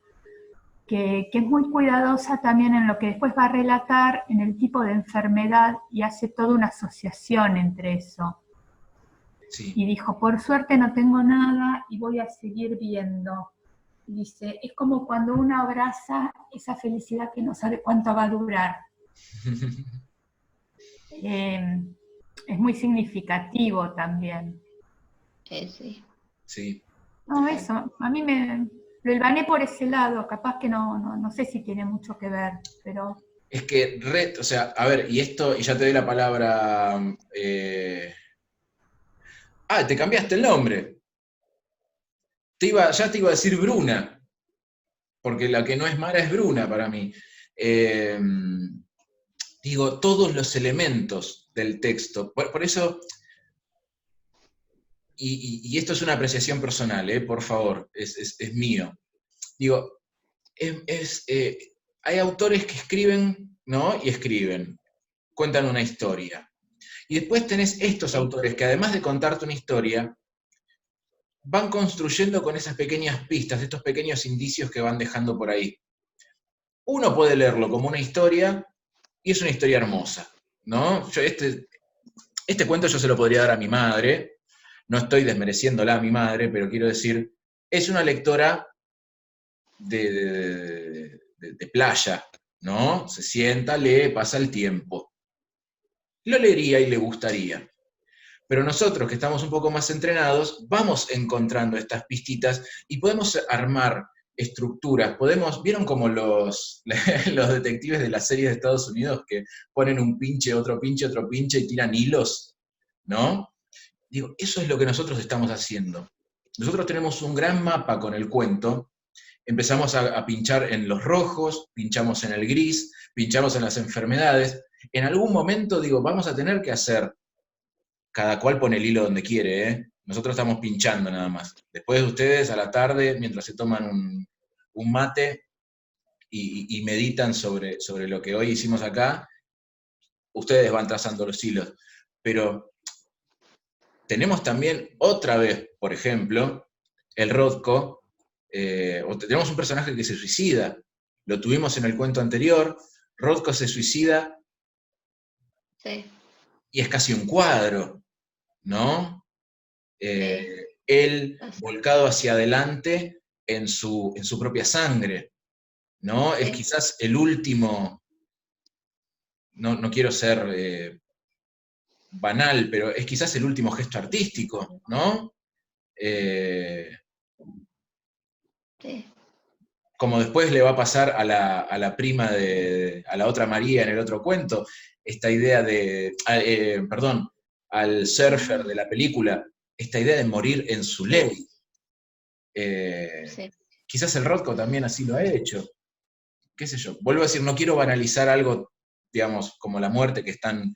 que es muy cuidadosa también en lo que después va a relatar en el tipo de enfermedad y hace toda una asociación entre eso. Sí. Y dijo, por suerte no tengo nada y voy a seguir viendo. Y dice, es como cuando uno abraza esa felicidad que no sabe cuánto va a durar. Es muy significativo también. Sí. Sí. No, eso, a mí lo hilvané por ese lado, capaz que no sé si tiene mucho que ver, pero... Es que, o sea, a ver, y ya te doy la palabra. Te cambiaste el nombre. Ya te iba a decir Bruna, porque la que no es Mara es Bruna para mí. Digo, todos los elementos del texto. Por eso, y esto es una apreciación personal, por favor, es mío. Digo, hay autores que escriben, ¿no? Y escriben, cuentan una historia. Y después tenés estos autores que además de contarte una historia, van construyendo con esas pequeñas pistas, estos pequeños indicios que van dejando por ahí. Uno puede leerlo como una historia, y es una historia hermosa, ¿no? Este cuento yo se lo podría dar a mi madre, no estoy desmereciéndola a mi madre, pero quiero decir, es una lectora de playa, ¿no? Se sienta, lee, pasa el tiempo. Lo leería y le gustaría. Pero nosotros, que estamos un poco más entrenados, vamos encontrando estas pistitas y podemos armar estructuras. ¿Vieron como los detectives de las series de Estados Unidos que ponen un pinche, otro pinche y tiran hilos? ¿No? Digo, eso es lo que nosotros estamos haciendo. Nosotros tenemos un gran mapa con el cuento, empezamos a pinchar en los rojos, pinchamos en el gris, pinchamos en las enfermedades. En algún momento, digo, vamos a tener que hacer, cada cual pone el hilo donde quiere, ¿eh? Nosotros estamos pinchando nada más. Después de ustedes, a la tarde, mientras se toman un mate y meditan sobre lo que hoy hicimos acá, ustedes van trazando los hilos. Pero tenemos también otra vez, por ejemplo, el Rothko, tenemos un personaje que se suicida. Lo tuvimos en el cuento anterior. Rothko se suicida. Sí. Y es casi un cuadro, ¿no? Él volcado hacia adelante en su propia sangre, ¿no? Es quizás el último, no quiero ser banal, pero es quizás el último gesto artístico, ¿no? Sí. Como después le va a pasar a la prima a la otra María en el otro cuento, esta idea al surfer de la película, esta idea de morir en su ley. Sí. Quizás el Rothko también así lo ha hecho. qué sé yo, vuelvo a decir, no quiero banalizar algo, digamos, como la muerte, que es tan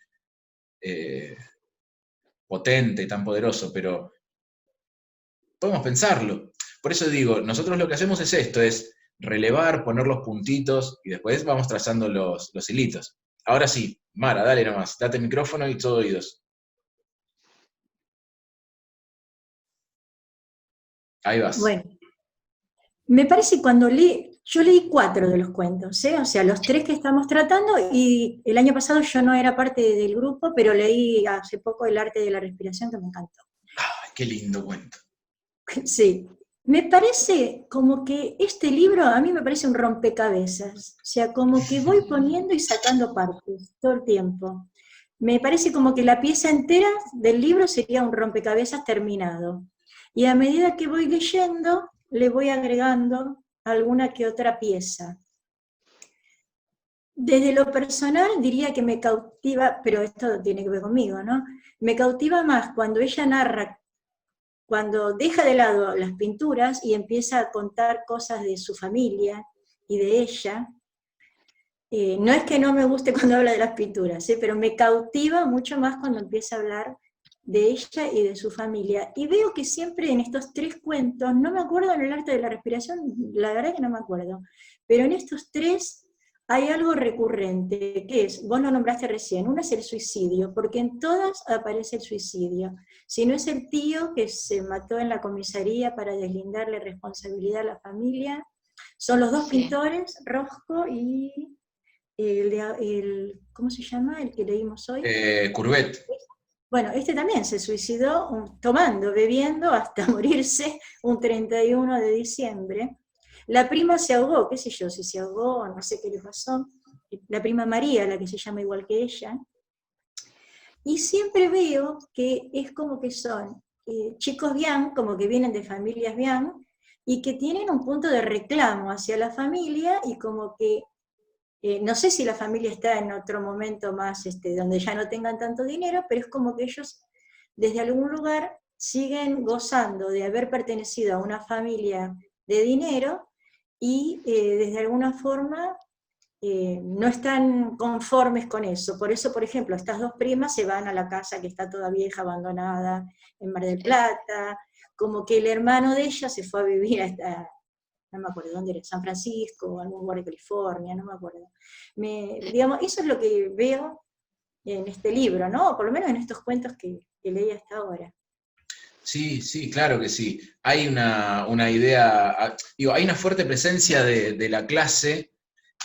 potente, tan poderoso, pero podemos pensarlo. Por eso digo, nosotros lo que hacemos es esto, es relevar, poner los puntitos, y después vamos trazando los hilitos. Ahora sí, Mara, dale nomás, date el micrófono y todo oídos. Ahí vas. Bueno, me parece cuando yo leí 4 de los cuentos, ¿eh? O sea, los 3 que estamos tratando, y el año pasado yo no era parte del grupo, pero leí hace poco El arte de la respiración, que me encantó. Ay, qué lindo cuento. Sí, me parece como que este libro a mí me parece un rompecabezas, o sea, como que voy poniendo y sacando partes todo el tiempo. Me parece como que la pieza entera del libro sería un rompecabezas terminado. Y a medida que voy leyendo, le voy agregando alguna que otra pieza. Desde lo personal diría que me cautiva, pero esto tiene que ver conmigo, ¿no? Me cautiva más cuando ella narra, cuando deja de lado las pinturas y empieza a contar cosas de su familia y de ella. No es que no me guste cuando habla de las pinturas, pero me cautiva mucho más cuando empieza a hablar de ella y de su familia. Y veo que siempre en estos 3 cuentos, no me acuerdo en El arte de la respiración, la verdad que no me acuerdo, pero en estos 3 hay algo recurrente, que es, vos lo nombraste recién, uno es el suicidio, porque en todas aparece el suicidio. Si no es el tío que se mató en la comisaría para deslindarle responsabilidad a la familia, son los 2 pintores, Rosco y ¿cómo se llama? El que leímos hoy. Courbet. Bueno, este también se suicidó tomando, bebiendo, hasta morirse un 31 de diciembre. La prima se ahogó, qué sé yo, si se ahogó, no sé qué le pasó. La prima María, la que se llama igual que ella. Y siempre veo que es como que son chicos bien, como que vienen de familias bien, y que tienen un punto de reclamo hacia la familia, y como que no sé si la familia está en otro momento más donde ya no tengan tanto dinero, pero es como que ellos desde algún lugar siguen gozando de haber pertenecido a una familia de dinero y desde alguna forma no están conformes con eso. Por eso, por ejemplo, estas 2 primas se van a la casa que está toda vieja, abandonada, en Mar del Plata, como que el hermano de ella se fue a vivir no me acuerdo dónde era, San Francisco, o algún lugar de California, no me acuerdo. Digamos, eso es lo que veo en este libro, ¿no? O por lo menos en estos cuentos que leí hasta ahora. Sí, sí, claro que sí. Hay una idea, digo, hay una fuerte presencia de la clase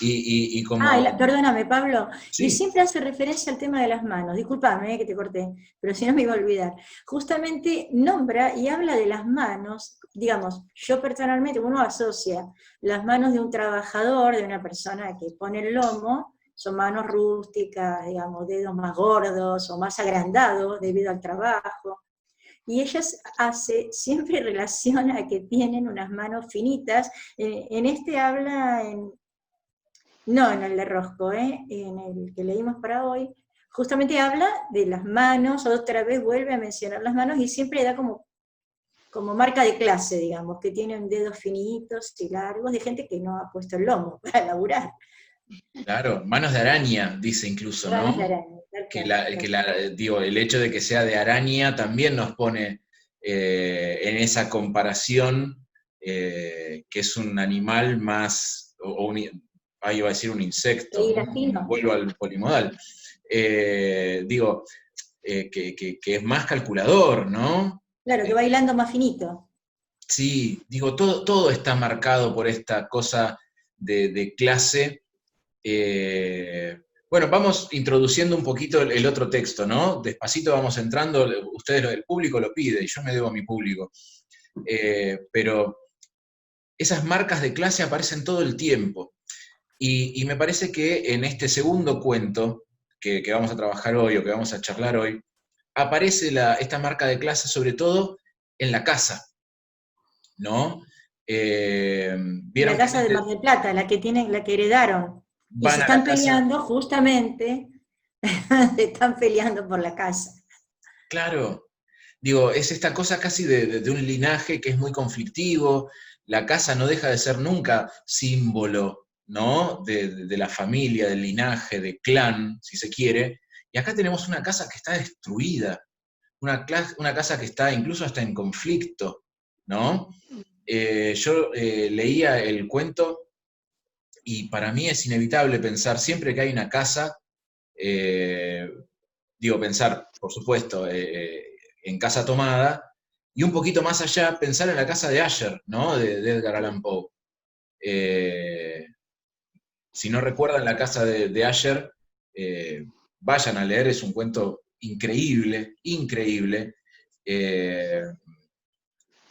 y como... Perdóname, Pablo, Sí. Y siempre hace referencia al tema de las manos, discúlpame que te corté, pero si no me iba a olvidar. Justamente nombra y habla de las manos, digamos, yo personalmente, uno asocia las manos de un trabajador, de una persona que pone el lomo, son manos rústicas, digamos, dedos más gordos o más agrandados debido al trabajo. Y ella siempre relaciona que tienen unas manos finitas. En este habla, no en el de Rosco, en el que leímos para hoy, justamente habla de las manos, otra vez vuelve a mencionar las manos, y siempre da como marca de clase, digamos, que tienen dedos finitos y largos, de gente que no ha puesto el lomo para laburar. Claro, manos de araña, dice incluso, ¿no? Manos de araña. Digo, el hecho de que sea de araña también nos pone en esa comparación que es un animal más, iba a decir un insecto, ¿no? Vuelvo al polimodal. Digo, que es más calculador, ¿no? Claro, que va hilando más finito. Sí, digo, todo está marcado por esta cosa de clase. Bueno, vamos introduciendo un poquito el otro texto, ¿no? Despacito vamos entrando, ustedes, el público lo pide, y yo me debo a mi público. Pero esas marcas de clase aparecen todo el tiempo. Y me parece que en este segundo cuento que vamos a trabajar hoy, o que vamos a charlar hoy, aparece esta marca de clase sobre todo en la casa, ¿no? La casa de Mar del Plata, la que heredaron. Y se están peleando justamente, se están peleando por la casa. Claro, digo, es esta cosa casi de un linaje que es muy conflictivo. La casa no deja de ser nunca símbolo ¿no? De la familia, del linaje, de clan, si se quiere, y acá tenemos una casa que está destruida, una casa que está incluso hasta en conflicto, ¿no? Yo leía el cuento y para mí es inevitable pensar, siempre que hay una casa, pensar, por supuesto, en Casa Tomada, y un poquito más allá, pensar en la casa de Asher, ¿no? De Edgar Allan Poe. Si no recuerdan la casa de Asher, vayan a leer, es un cuento increíble, increíble.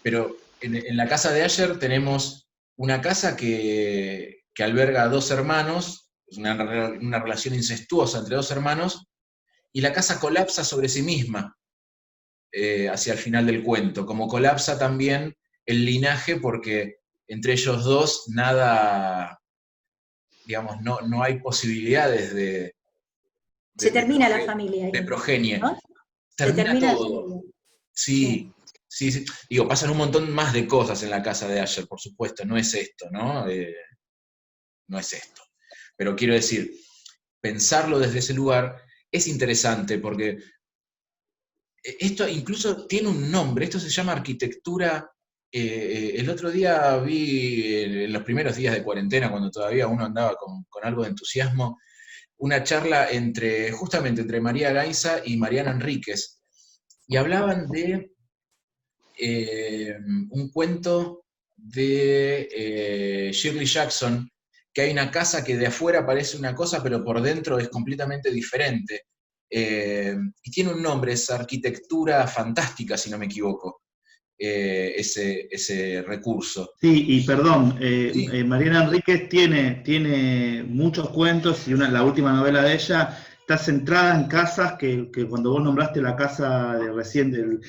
Pero en la casa de Asher tenemos una casa que alberga a 2 hermanos, es una relación incestuosa entre 2 hermanos, y la casa colapsa sobre sí misma hacia el final del cuento, como colapsa también el linaje, porque entre ellos 2 nada, digamos, no hay posibilidades Se termina la familia ahí, de progenie. ¿no? Termina la todo. familia. Sí. Digo, pasan un montón más de cosas en la casa de Asher, por supuesto, no es esto, ¿no? No es esto. Pero quiero decir, pensarlo desde ese lugar es interesante porque esto incluso tiene un nombre, esto se llama arquitectura. El otro día vi, en los primeros días de cuarentena, cuando todavía uno andaba con algo de entusiasmo, una charla justamente entre María Gainza y Mariana Enríquez, y hablaban de un cuento de Shirley Jackson, que hay una casa que de afuera parece una cosa, pero por dentro es completamente diferente. Y tiene un nombre, es arquitectura fantástica, si no me equivoco, ese recurso. Sí, y perdón, Sí. Mariana Enríquez tiene muchos cuentos y la última novela de ella está centrada en casas que cuando vos nombraste la casa de recién del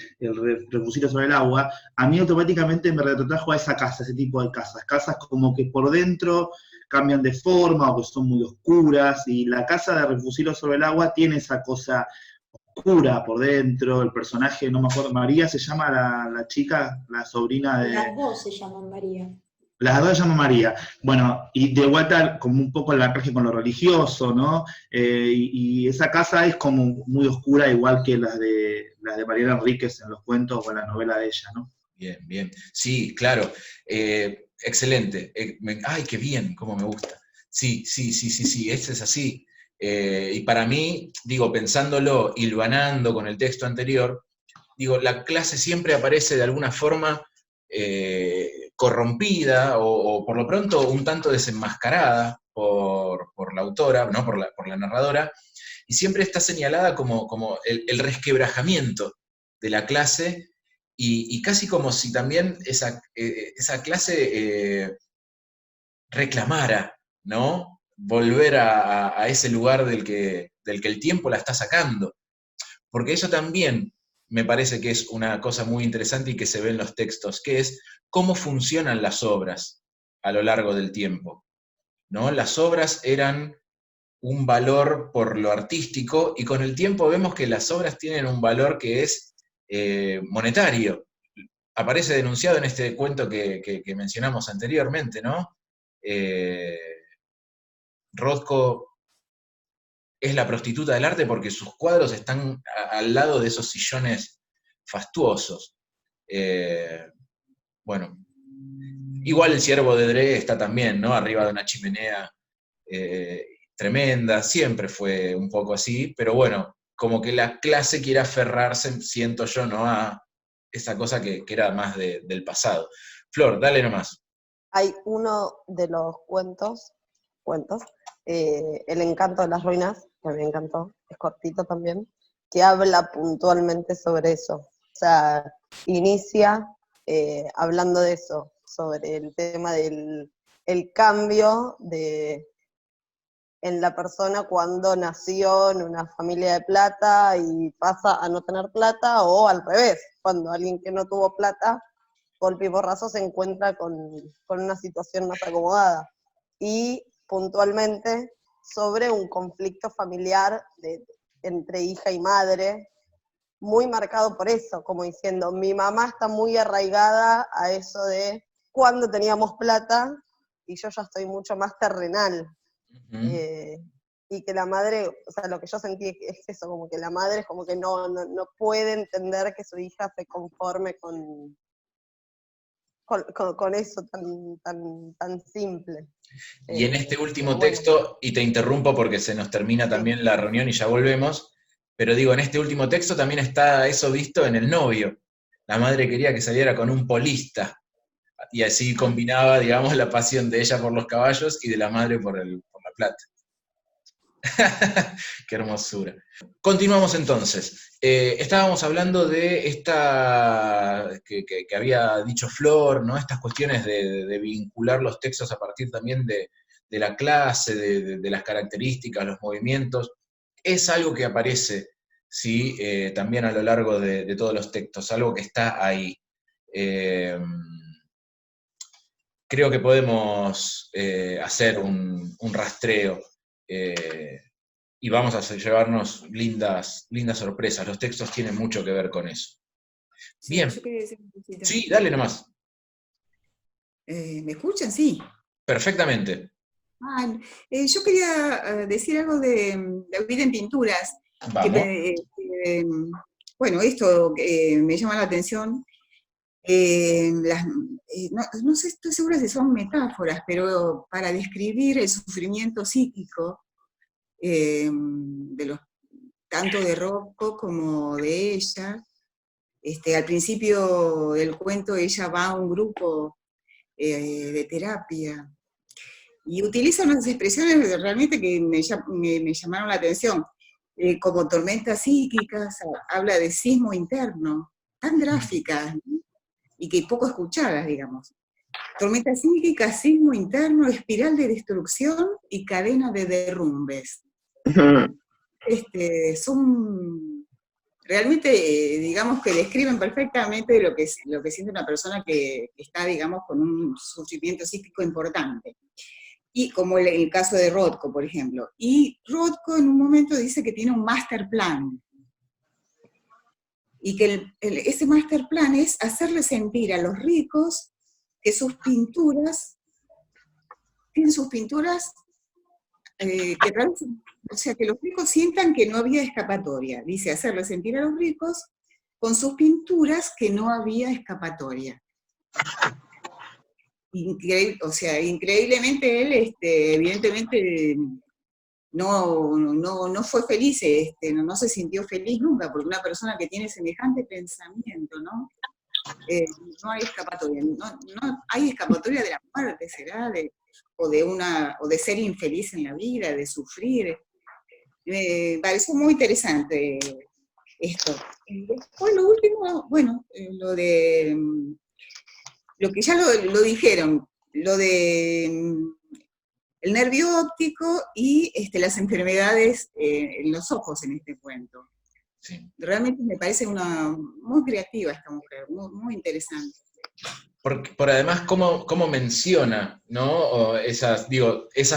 Refugio sobre el agua, a mí automáticamente me retrotrajo a esa casa, ese tipo de casas como que por dentro cambian de forma o que son muy oscuras, y la casa de Refugio sobre el agua tiene esa cosa oscura por dentro. El personaje, no me acuerdo, María se llama la chica, la sobrina de... Las 2 se llaman María. Las 2 se llaman María. Bueno, y de vuelta como un poco el anclaje con lo religioso, ¿no? Y esa casa es como muy oscura, igual que las de Mariana Enríquez en los cuentos o en la novela de ella, ¿no? Bien, bien. Sí, claro. Excelente. Ay, qué bien, cómo me gusta. Sí, ese es así. Y para mí, digo, pensándolo, hilvanando con el texto anterior, digo, la clase siempre aparece de alguna forma corrompida o por lo pronto un tanto desenmascarada por la autora, ¿no? por la narradora, y siempre está señalada como el resquebrajamiento de la clase, y casi como si también esa clase reclamara, ¿no? Volver a ese lugar del que el tiempo la está sacando. Porque eso también me parece que es una cosa muy interesante y que se ve en los textos, que es cómo funcionan las obras a lo largo del tiempo, ¿no? Las obras eran un valor por lo artístico, y con el tiempo vemos que las obras tienen un valor que es monetario. Aparece denunciado en este cuento que mencionamos anteriormente, ¿no? Rothko es la prostituta del arte porque sus cuadros están al lado de esos sillones fastuosos. Bueno, igual el Ciervo de Dre está también, ¿no? Arriba de una chimenea tremenda, siempre fue un poco así, pero bueno, como que la clase quiere aferrarse, siento yo, ¿no? A esa cosa que era más del pasado. Flor, dale nomás. Hay uno de los cuentos, El encanto de las ruinas, que me encantó, es cortito también, que habla puntualmente sobre eso. O sea, inicia hablando de eso, sobre el tema del cambio en la persona cuando nació en una familia de plata y pasa a no tener plata, o al revés, cuando alguien que no tuvo plata, golpe y porrazo, se encuentra con una situación más acomodada. Y puntualmente sobre un conflicto familiar entre hija y madre, muy marcado por eso, como diciendo, mi mamá está muy arraigada a eso de cuando teníamos plata, y yo ya estoy mucho más terrenal. Y que la madre, o sea, lo que yo sentí es eso, como que la madre es como que no puede entender que su hija se conforme con eso tan simple. Y en este último bueno. texto, y te interrumpo porque se nos termina también la reunión y ya volvemos, pero digo, en este último texto también está eso visto en el novio. La madre quería que saliera con un polista, y así combinaba, digamos, la pasión de ella por los caballos y de la madre por la plata. Qué hermosura. Continuamos entonces. Estábamos hablando de esta que había dicho Flor, ¿no? Estas cuestiones de vincular los textos a partir también de la clase, de las características, los movimientos. Es algo que aparece, ¿sí? También a lo largo de todos los textos, algo que está ahí. Creo que podemos hacer un rastreo. Y vamos a llevarnos lindas sorpresas. Los textos tienen mucho que ver con eso. Sí, Bien. yo quería decir una cosita. Sí, dale nomás. ¿Me escuchan? Sí. Perfectamente. Yo quería decir algo de vida en pinturas. Vamos. Bueno, esto me llama la atención. No sé, estoy segura si son metáforas, pero para describir el sufrimiento psíquico tanto de Rothko como de ella. Al principio del cuento ella va a un grupo de terapia y utiliza unas expresiones realmente que me llamaron la atención, como tormentas psíquicas, habla de sismo interno, tan gráficas, ¿no? Y que poco escuchadas, digamos. Tormenta psíquica, sismo interno, espiral de destrucción y cadena de derrumbes. Son realmente, digamos, que describen perfectamente lo que siente una persona que está, digamos, con un sufrimiento psíquico importante. Y como el caso de Rothko, por ejemplo. Y Rothko en un momento dice que tiene un master plan. Y que ese master plan es hacerle sentir a los ricos que sus pinturas, o sea, que los ricos sientan que no había escapatoria. Dice, hacerle sentir a los ricos con sus pinturas que no había escapatoria. Increíblemente él, evidentemente, no fue feliz, no se sintió feliz nunca, porque una persona que tiene semejante pensamiento, ¿no? No hay escapatoria. No hay escapatoria de la muerte, será, o de ser infeliz en la vida, de sufrir. Me pareció muy interesante esto. Y después lo último, bueno, lo que ya lo dijeron, lo de el nervio óptico y las enfermedades en los ojos en este cuento. Sí. Realmente me parece muy creativa esta mujer, muy interesante. Por además, cómo menciona, ¿no? Esas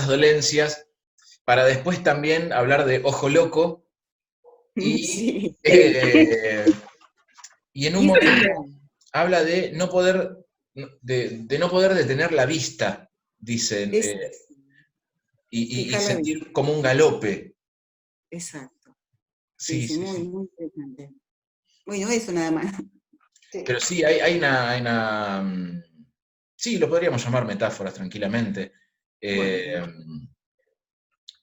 dolencias, para después también hablar de ojo loco, y, Sí. Y en un momento habla de no poder detener la vista, dicen, y sentir como un galope. Exacto. Sí, sí, muy, sí. muy interesante. Bueno, eso nada más. Pero sí, hay una sí, lo podríamos llamar metáforas tranquilamente.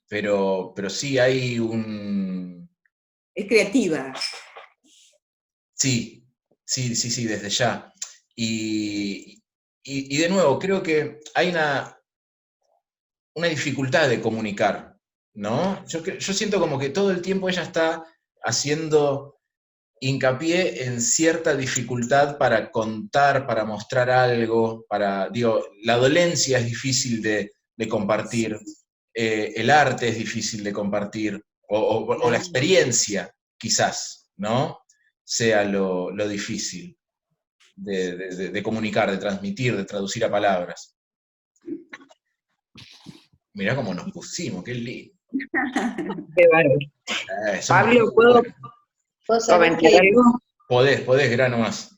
Pero sí hay un... Es creativa. Sí, desde ya. Y de nuevo, creo que hay una dificultad de comunicar, ¿no? Yo siento como que todo el tiempo ella está haciendo hincapié en cierta dificultad para contar, para mostrar algo, la dolencia es difícil de compartir, el arte es difícil de compartir, o la experiencia, quizás, ¿no? Sea lo difícil de comunicar, de transmitir, de traducir a palabras. Mirá cómo nos pusimos, qué lindo. Qué bárbaro. Pablo, ¿puedo comentar algo? Podés, grano más.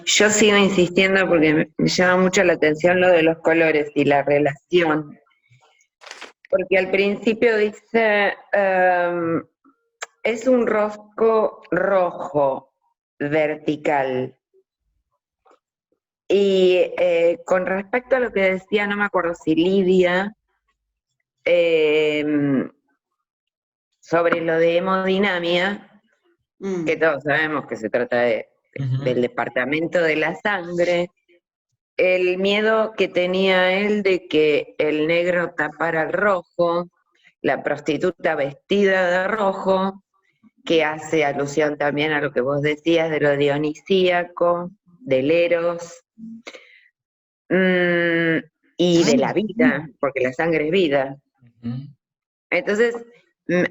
Yo sigo insistiendo porque me llama mucho la atención lo de los colores y la relación. Porque al principio dice, es un rosco rojo vertical. Y con respecto a lo que decía, no me acuerdo si Lidia, sobre lo de hemodinamia, que todos sabemos que se trata del departamento de la sangre, el miedo que tenía él de que el negro tapara el rojo, la prostituta vestida de rojo, que hace alusión también a lo que vos decías de lo dionisíaco, del eros, y de la vida, porque la sangre es vida. Entonces,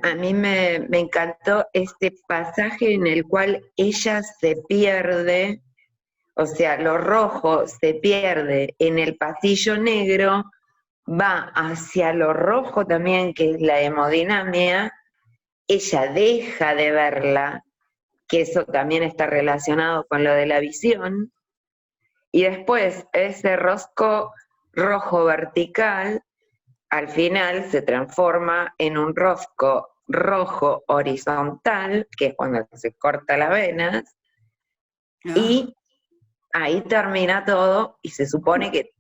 a mí me encantó este pasaje en el cual ella se pierde, o sea, lo rojo se pierde en el pasillo negro, va hacia lo rojo también, que es la hemodinamia, ella deja de verla, que eso también está relacionado con lo de la visión, y después ese rosco rojo vertical al final se transforma en un rosco rojo horizontal, que es cuando se corta las venas, y ahí termina todo y se supone que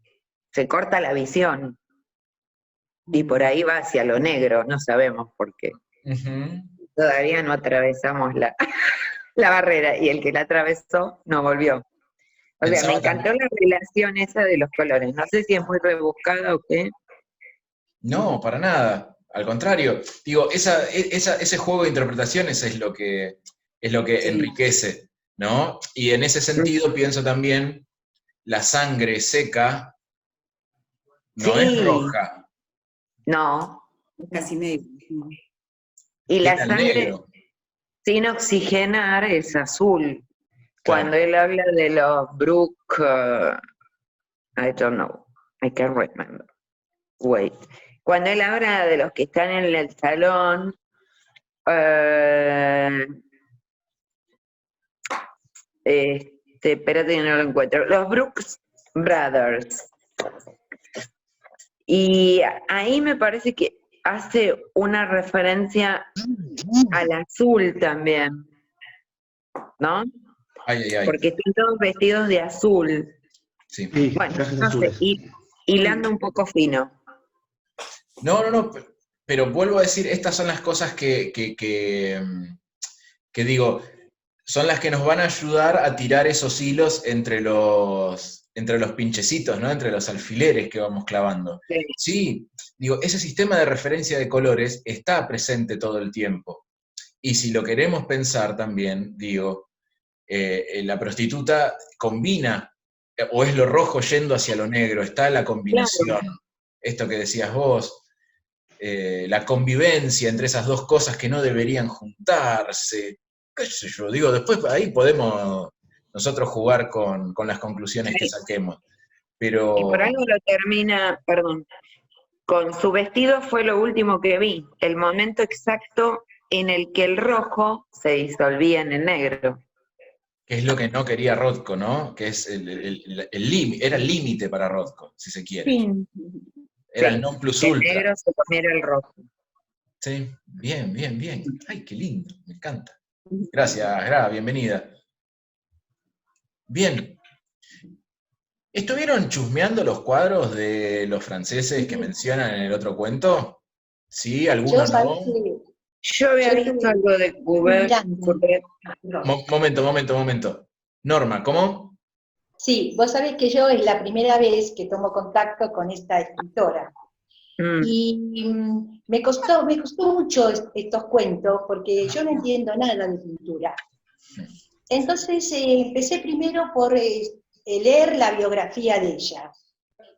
se corta la visión. Y por ahí va hacia lo negro, no sabemos por qué. Todavía no atravesamos la barrera, y el que la atravesó no volvió. O sea, me encantó la relación esa de los colores. No sé si es muy rebuscada o qué. No, para nada. Al contrario, digo, ese juego de interpretaciones es lo que enriquece, ¿no? Y en ese sentido pienso también, la sangre seca no es roja. No. Casi negro. Y la Era sangre negro. sin oxigenar es azul. Claro. Cuando él habla de los Brook, I don't know, I can't remember. Wait. Cuando él habla de los que están en el salón, espérate que no lo encuentro, los Brooks Brothers. Y ahí me parece que hace una referencia al azul también, ¿no? Porque están todos vestidos de azul. Sí. Bueno, no sé, hilando un poco fino. No, pero vuelvo a decir, estas son las cosas que digo, son las que nos van a ayudar a tirar esos hilos entre los pinchecitos, ¿no? Entre los alfileres que vamos clavando. Sí, digo, ese sistema de referencia de colores está presente todo el tiempo. Y si lo queremos pensar también, digo, la prostituta combina, o es lo rojo yendo hacia lo negro, está la combinación. Claro. Esto que decías vos, la convivencia entre esas dos cosas que no deberían juntarse, qué sé yo, digo, después ahí podemos nosotros jugar con las conclusiones que saquemos. Pero... Y por algo lo termina, perdón, con su vestido fue lo último que vi, el momento exacto en el que el rojo se disolvía en el negro. Que es lo que no quería Rothko, ¿no? Que es era el límite para Rothko, si se quiere. Sí. Era el non plus ultra. El negro se comiera el rojo. Sí, bien. Ay, qué lindo, me encanta. Gracias, Gra, bienvenida. Bien. ¿Estuvieron chusmeando los cuadros de los franceses que mencionan en el otro cuento? ¿Sí? ¿Algunos no? Yo había visto algo de Courbet. Momento. Norma, ¿cómo? Sí, vos sabés que yo es la primera vez que tomo contacto con esta escritora. Y me costó mucho estos cuentos, porque yo no entiendo nada de pintura. Entonces empecé primero por leer la biografía de ella.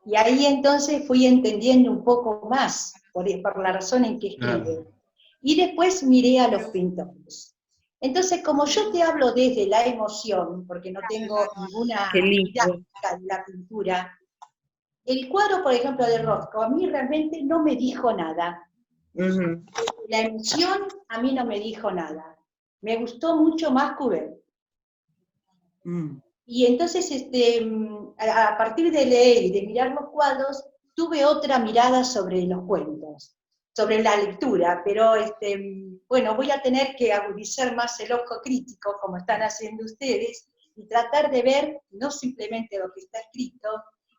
Y ahí entonces fui entendiendo un poco más, por la razón en que escribe. Y después miré a los pintores. Entonces, como yo te hablo desde la emoción, porque no tengo ninguna didáctica de la pintura, el cuadro, por ejemplo, de Rothko, a mí realmente no me dijo nada. La emoción a mí no me dijo nada. Me gustó mucho más Courbet. Y entonces, a partir de leer y de mirar los cuadros, tuve otra mirada sobre los cuentos, sobre la lectura, pero bueno, voy a tener que agudizar más el ojo crítico, como están haciendo ustedes, y tratar de ver no simplemente lo que está escrito,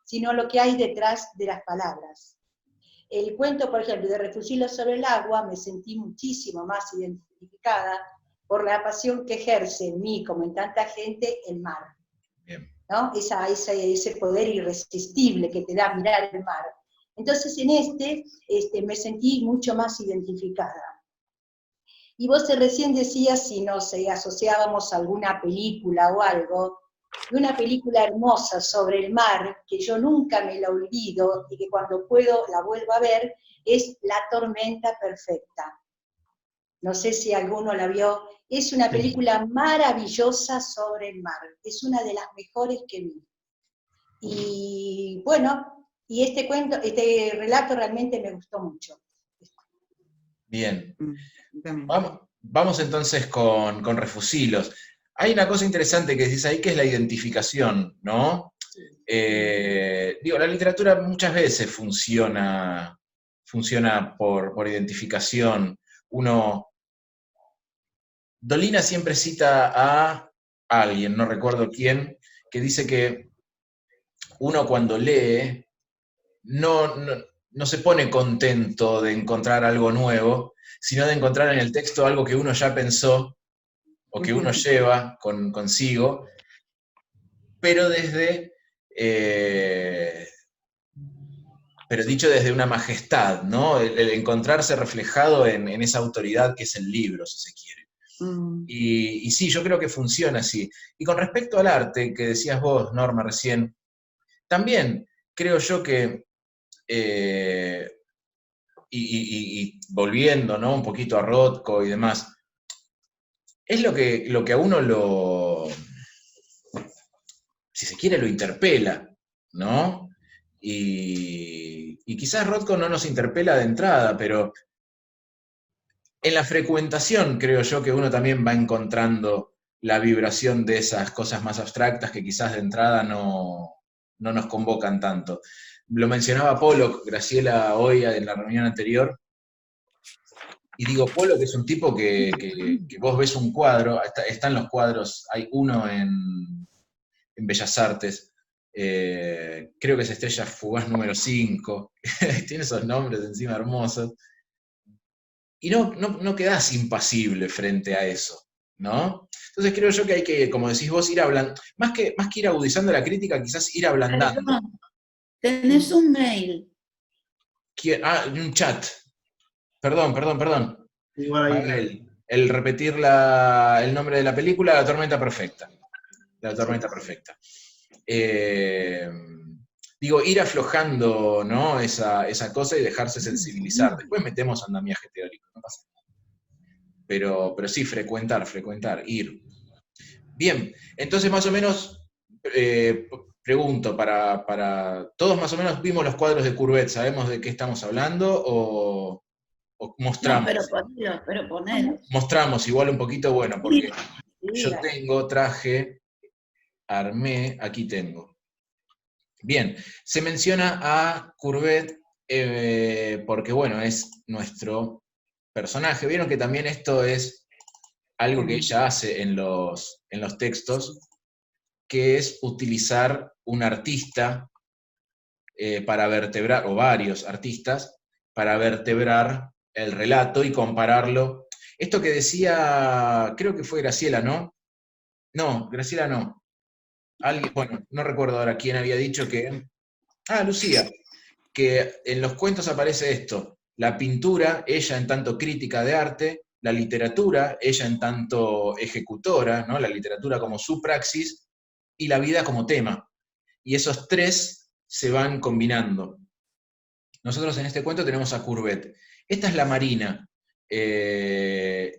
sino lo que hay detrás de las palabras. El cuento, por ejemplo, de Refugio sobre el agua, me sentí muchísimo más identificada por la pasión que ejerce en mí, como en tanta gente, el mar. Bien. ¿No? Ese poder irresistible que te da mirar el mar. Entonces en me sentí mucho más identificada. Y vos recién decías si nos asociábamos a alguna película o algo, y una película hermosa sobre el mar, que yo nunca me la olvido y que cuando puedo la vuelvo a ver, es La tormenta perfecta. No sé si alguno la vio. Es una película maravillosa sobre el mar. Es una de las mejores que vi. Y bueno, y este relato realmente me gustó mucho. Bien. Vamos entonces con Refusilos. Hay una cosa interesante que decís ahí, que es la identificación, ¿no? La literatura muchas veces funciona por identificación. Dolina siempre cita a alguien, no recuerdo quién, que dice que uno cuando lee no se pone contento de encontrar algo nuevo, sino de encontrar en el texto algo que uno ya pensó o que uno lleva consigo, pero pero dicho desde una majestad, ¿no? El encontrarse reflejado en esa autoridad que es el libro, si se quiere. Y sí, yo creo que funciona así. Y con respecto al arte, que decías vos, Norma, recién, también creo yo que, y volviendo, ¿no? Un poquito a Rothko y demás, es lo que a uno si se quiere, lo interpela, ¿no? Y quizás Rothko no nos interpela de entrada, pero en la frecuentación creo yo que uno también va encontrando la vibración de esas cosas más abstractas que quizás de entrada no nos convocan tanto. Lo mencionaba Pollock, Graciela, hoy en la reunión anterior, y digo, Pollock es un tipo que vos ves un cuadro, están los cuadros, hay uno en Bellas Artes, creo que es Estrella Fugaz número 5, tiene esos nombres encima hermosos, y no quedás impasible frente a eso, ¿no? Entonces creo yo que hay que, como decís vos, ir hablando, más que ir agudizando la crítica, quizás ir ablandando. Perdón, tenés un mail. Un chat. Perdón. Igual ahí. El repetir el nombre de la película, La tormenta perfecta. La tormenta perfecta. Ir aflojando, ¿no? esa cosa y dejarse sensibilizar. Después metemos andamiaje teórico, no pasa nada. Pero sí, frecuentar, ir. Bien, entonces más o menos, pregunto, para todos más o menos vimos los cuadros de Courbet, ¿sabemos de qué estamos hablando o mostramos? No, pero ponelo. Mostramos igual un poquito, bueno, porque yo armé, aquí tengo. Bien, se menciona a Courbet porque, bueno, es nuestro personaje. Vieron que también esto es algo que ella hace en los textos, que es utilizar un artista para vertebrar, o varios artistas, para vertebrar el relato y compararlo. Esto que decía, creo que fue Graciela, ¿no? No, Graciela no. Alguien, bueno, no recuerdo ahora quién había dicho que... Lucía, que en los cuentos aparece esto, la pintura, ella en tanto crítica de arte, la literatura, ella en tanto ejecutora, ¿no? La literatura como su praxis, y la vida como tema. Y esos tres se van combinando. Nosotros en este cuento tenemos a Courbet. Esta es la marina, el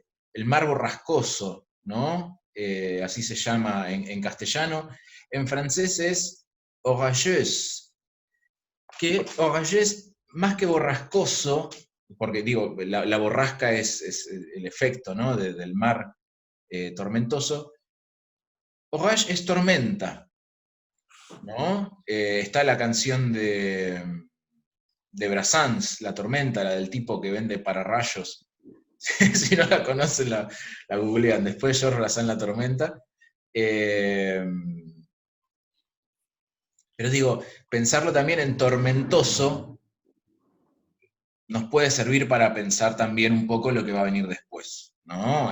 mar borrascoso, ¿no? Así se llama en castellano. En francés es orageuse, que orageuse, más que borrascoso, porque digo, la borrasca es el efecto, ¿no? del mar tormentoso. Orage es tormenta, ¿no? Está la canción de Brassens, La Tormenta, la del tipo que vende pararrayos. Si no la conocen, la googlean. Después Georges Brassens, La Tormenta. Pero digo, pensarlo también en tormentoso nos puede servir para pensar también un poco lo que va a venir después, ¿no?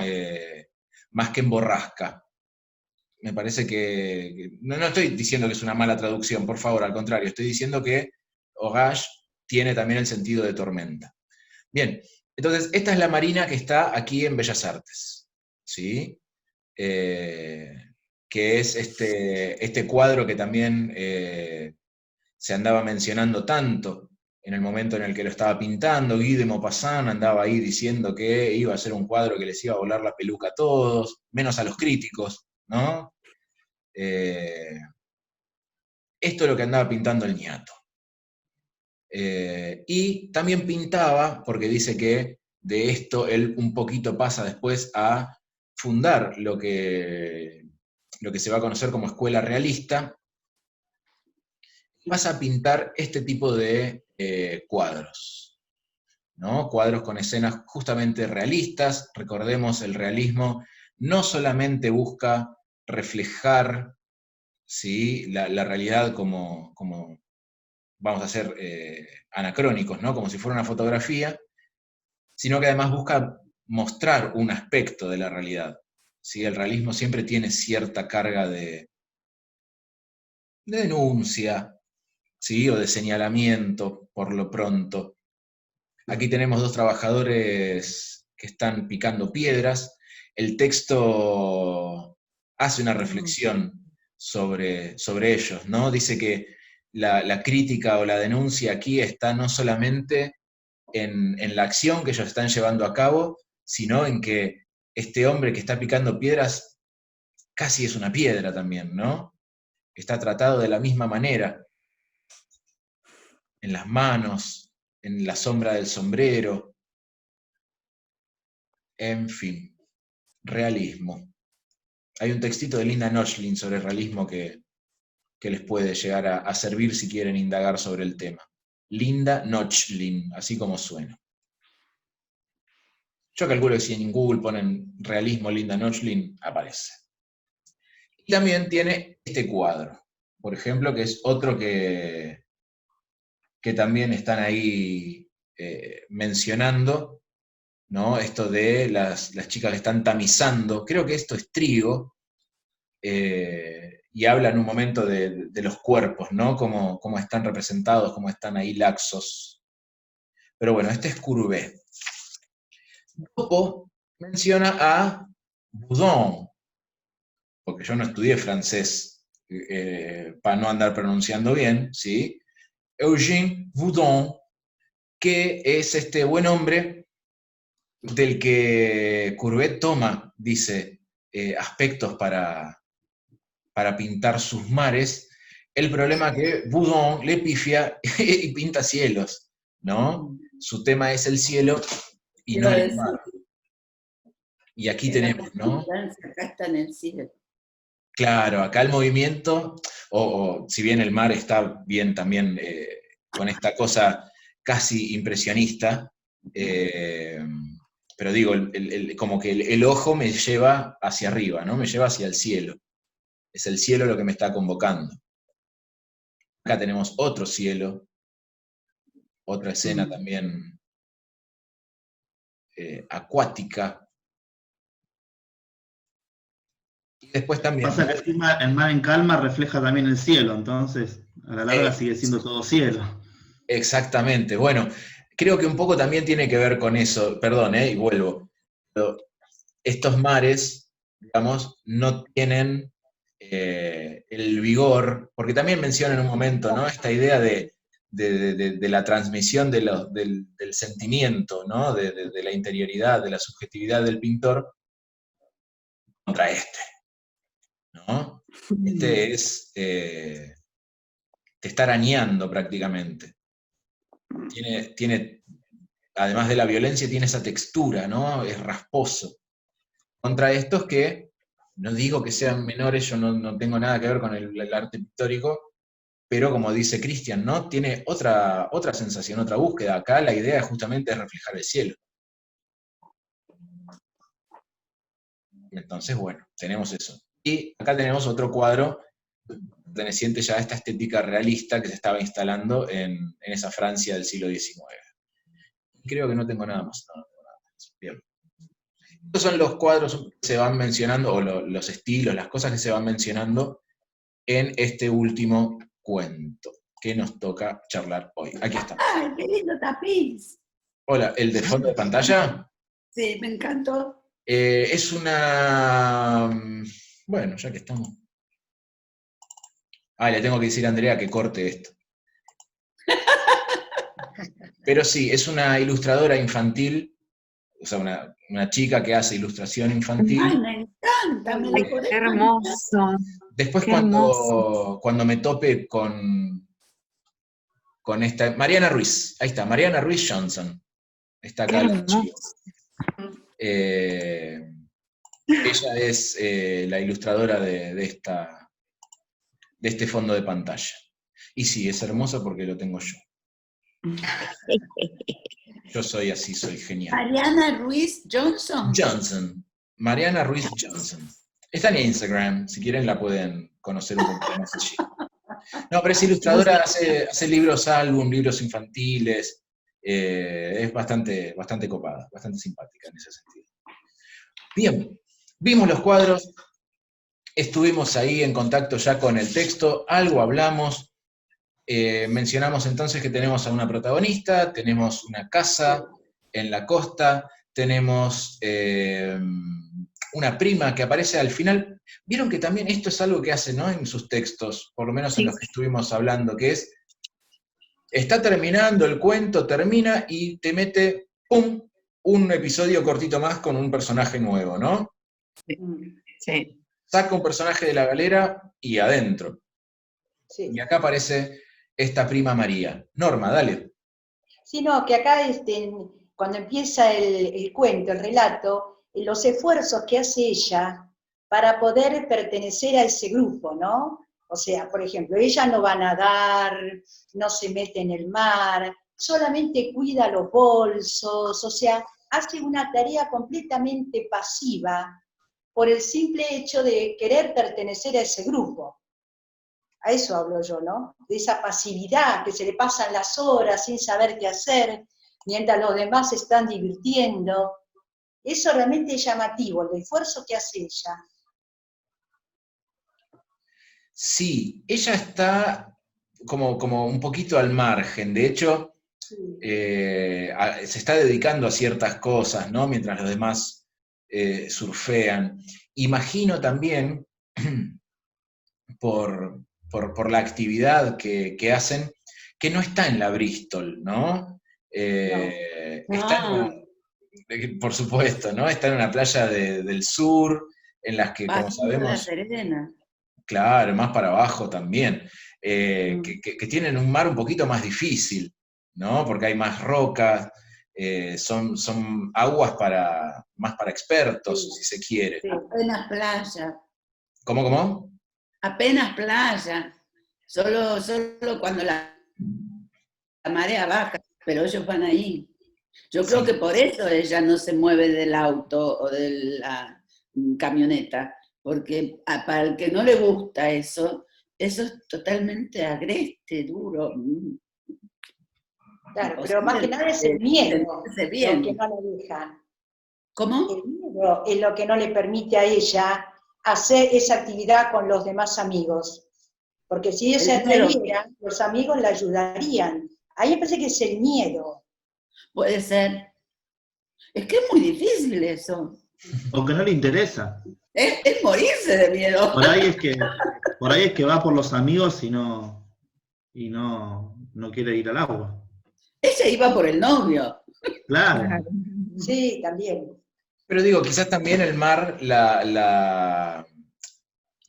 Más que en borrasca. Me parece que no estoy diciendo que es una mala traducción, por favor, al contrario, estoy diciendo que orage tiene también el sentido de tormenta. Bien, entonces esta es la marina que está aquí en Bellas Artes, ¿sí? Que es este cuadro que también se andaba mencionando tanto en el momento en el que lo estaba pintando. Guy de Maupassant andaba ahí diciendo que iba a ser un cuadro que les iba a volar la peluca a todos, menos a los críticos, ¿no? Esto es lo que andaba pintando el ñato. Y también pintaba, porque dice que de esto él un poquito pasa después a fundar lo que se va a conocer como escuela realista, vas a pintar este tipo de cuadros, ¿no? Cuadros con escenas justamente realistas. Recordemos, el realismo no solamente busca reflejar, ¿sí?, la realidad como vamos a ser anacrónicos, ¿no?, como si fuera una fotografía, sino que además busca mostrar un aspecto de la realidad. ¿Sí? El realismo siempre tiene cierta carga de denuncia, ¿sí?, o de señalamiento, por lo pronto. Aquí tenemos dos trabajadores que están picando piedras. El texto hace una reflexión sobre ellos, ¿no? Dice que la crítica o la denuncia aquí está no solamente en la acción que ellos están llevando a cabo, sino en que este hombre que está picando piedras casi es una piedra también, ¿no? Está tratado de la misma manera, en las manos, en la sombra del sombrero, en fin, realismo. Hay un textito de Linda Nochlin sobre realismo que les puede llegar a servir si quieren indagar sobre el tema. Linda Nochlin, así como suena. Yo calculo que si en Google ponen realismo Linda Nochlin, aparece. Y también tiene este cuadro, por ejemplo, que es otro que también están ahí mencionando, ¿no? Esto de las chicas que están tamizando, creo que esto es trigo, y habla en un momento de los cuerpos, ¿no? Cómo están representados, cómo están ahí laxos. Pero bueno, este es Courbet. Dopo menciona a Boudon, porque yo no estudié francés para no andar pronunciando bien, ¿sí? Eugène Boudon, que es este buen hombre del que Courbet toma, dice, aspectos para pintar sus mares. El problema es que Boudon le pifia y pinta cielos, ¿no? Su tema es el cielo y no el mar. Y aquí tenemos, ¿no? Acá está en el cielo. Claro, acá el movimiento, o si bien el mar está bien también con esta cosa casi impresionista, pero digo, como que el ojo me lleva hacia arriba, ¿no? Me lleva hacia el cielo. Es el cielo lo que me está convocando. Acá tenemos otro cielo, otra escena también acuática. Y después también... Pasa que encima el mar en calma refleja también el cielo, entonces a la larga sigue siendo todo cielo. Exactamente. Bueno, creo que un poco también tiene que ver con eso, perdón, y vuelvo. Pero estos mares, digamos, no tienen el vigor, porque también menciona en un momento, ¿no?, esta idea de la transmisión del sentimiento, ¿no?, de la interioridad, de la subjetividad del pintor contra este, ¿no? Este es te está arañando prácticamente. Tiene, además de la violencia, tiene esa textura, ¿no? Es rasposo. Contra estos que No digo que sean menores, yo no tengo nada que ver con el arte pictórico, pero como dice Cristian, ¿no? Tiene otra sensación, otra búsqueda. Acá la idea justamente es reflejar el cielo. Entonces, bueno, tenemos eso. Y acá tenemos otro cuadro perteneciente ya a esta estética realista que se estaba instalando en esa Francia del siglo XIX. Creo que no tengo nada más. No, nada más. Bien. Estos son los cuadros que se van mencionando, o los estilos, las cosas que se van mencionando en este último cuento que nos toca charlar hoy. Aquí está. ¡Ay, qué lindo tapiz! Hola, ¿el de fondo de pantalla? Sí, me encantó. Es una... Bueno, ya que estamos... le tengo que decir a Andrea que corte esto. Pero sí, es una ilustradora infantil, o sea, una chica que hace ilustración infantil. ¡Ay, me encanta! Me lo podés Qué hermoso. Después Qué hermoso. cuando me tope con esta... Mariana Ruiz, ahí está, Mariana Ruiz Johnson. Está acá. Qué hermoso. Ella es la ilustradora de este fondo de pantalla. Y sí, es hermosa porque lo tengo yo. Yo soy así, soy genial. Mariana Ruiz Johnson. Johnson. Mariana Ruiz Johnson. Está en Instagram, si quieren la pueden conocer un poco más allí. No, pero es ilustradora, hace libros álbum, libros infantiles, es bastante copada, bastante simpática en ese sentido. Bien, vimos los cuadros, estuvimos ahí en contacto ya con el texto, algo hablamos, mencionamos entonces que tenemos a una protagonista, tenemos una casa en la costa, tenemos una prima que aparece al final. Vieron que también esto es algo que hace, ¿no?, en sus textos, por lo menos en los que estuvimos hablando, que es, está terminando el cuento, termina y te mete, ¡pum!, un episodio cortito más con un personaje nuevo, ¿no? Sí. Saca un personaje de la galera y adentro. Sí. Y acá aparece esta prima María. Norma, dale. Sí, no, que acá cuando empieza el cuento, el relato, los esfuerzos que hace ella para poder pertenecer a ese grupo, ¿no? O sea, por ejemplo, ella no va a nadar, no se mete en el mar, solamente cuida los bolsos, o sea, hace una tarea completamente pasiva por el simple hecho de querer pertenecer a ese grupo. A eso hablo yo, ¿no? De esa pasividad, que se le pasan las horas sin saber qué hacer, mientras los demás se están divirtiendo. Eso realmente es llamativo, el esfuerzo que hace ella. Sí, ella está como un poquito al margen, de hecho, se está dedicando a ciertas cosas, ¿no?, mientras los demás surfean. Imagino también, por la actividad que hacen, que no está en la Bristol, ¿no? Está por supuesto, ¿no? Está en una playa del sur, en las que, como sabemos... La Serena. Claro, más para abajo también, que tienen un mar un poquito más difícil, ¿no? Porque hay más rocas, son aguas más para expertos, si se quiere. Sí, apenas playa. ¿Cómo? Apenas playa. Solo cuando la marea baja, pero ellos van ahí. Yo creo que por eso ella no se mueve del auto o de la camioneta, porque para el que no le gusta eso es totalmente agreste, duro. Claro, pero más que nada es el miedo lo que no la deja. ¿Cómo? El miedo es lo que no le permite a ella hacer esa actividad con los demás amigos. Porque si ella se atreviera, los amigos la ayudarían. A mí me parece que es el miedo. Puede ser. Es que es muy difícil eso. O que no le interesa. Es morirse de miedo. Por ahí es que va por los amigos y no quiere ir al agua. Ella iba por el novio. Claro. Sí, también. Pero digo, quizás también el mar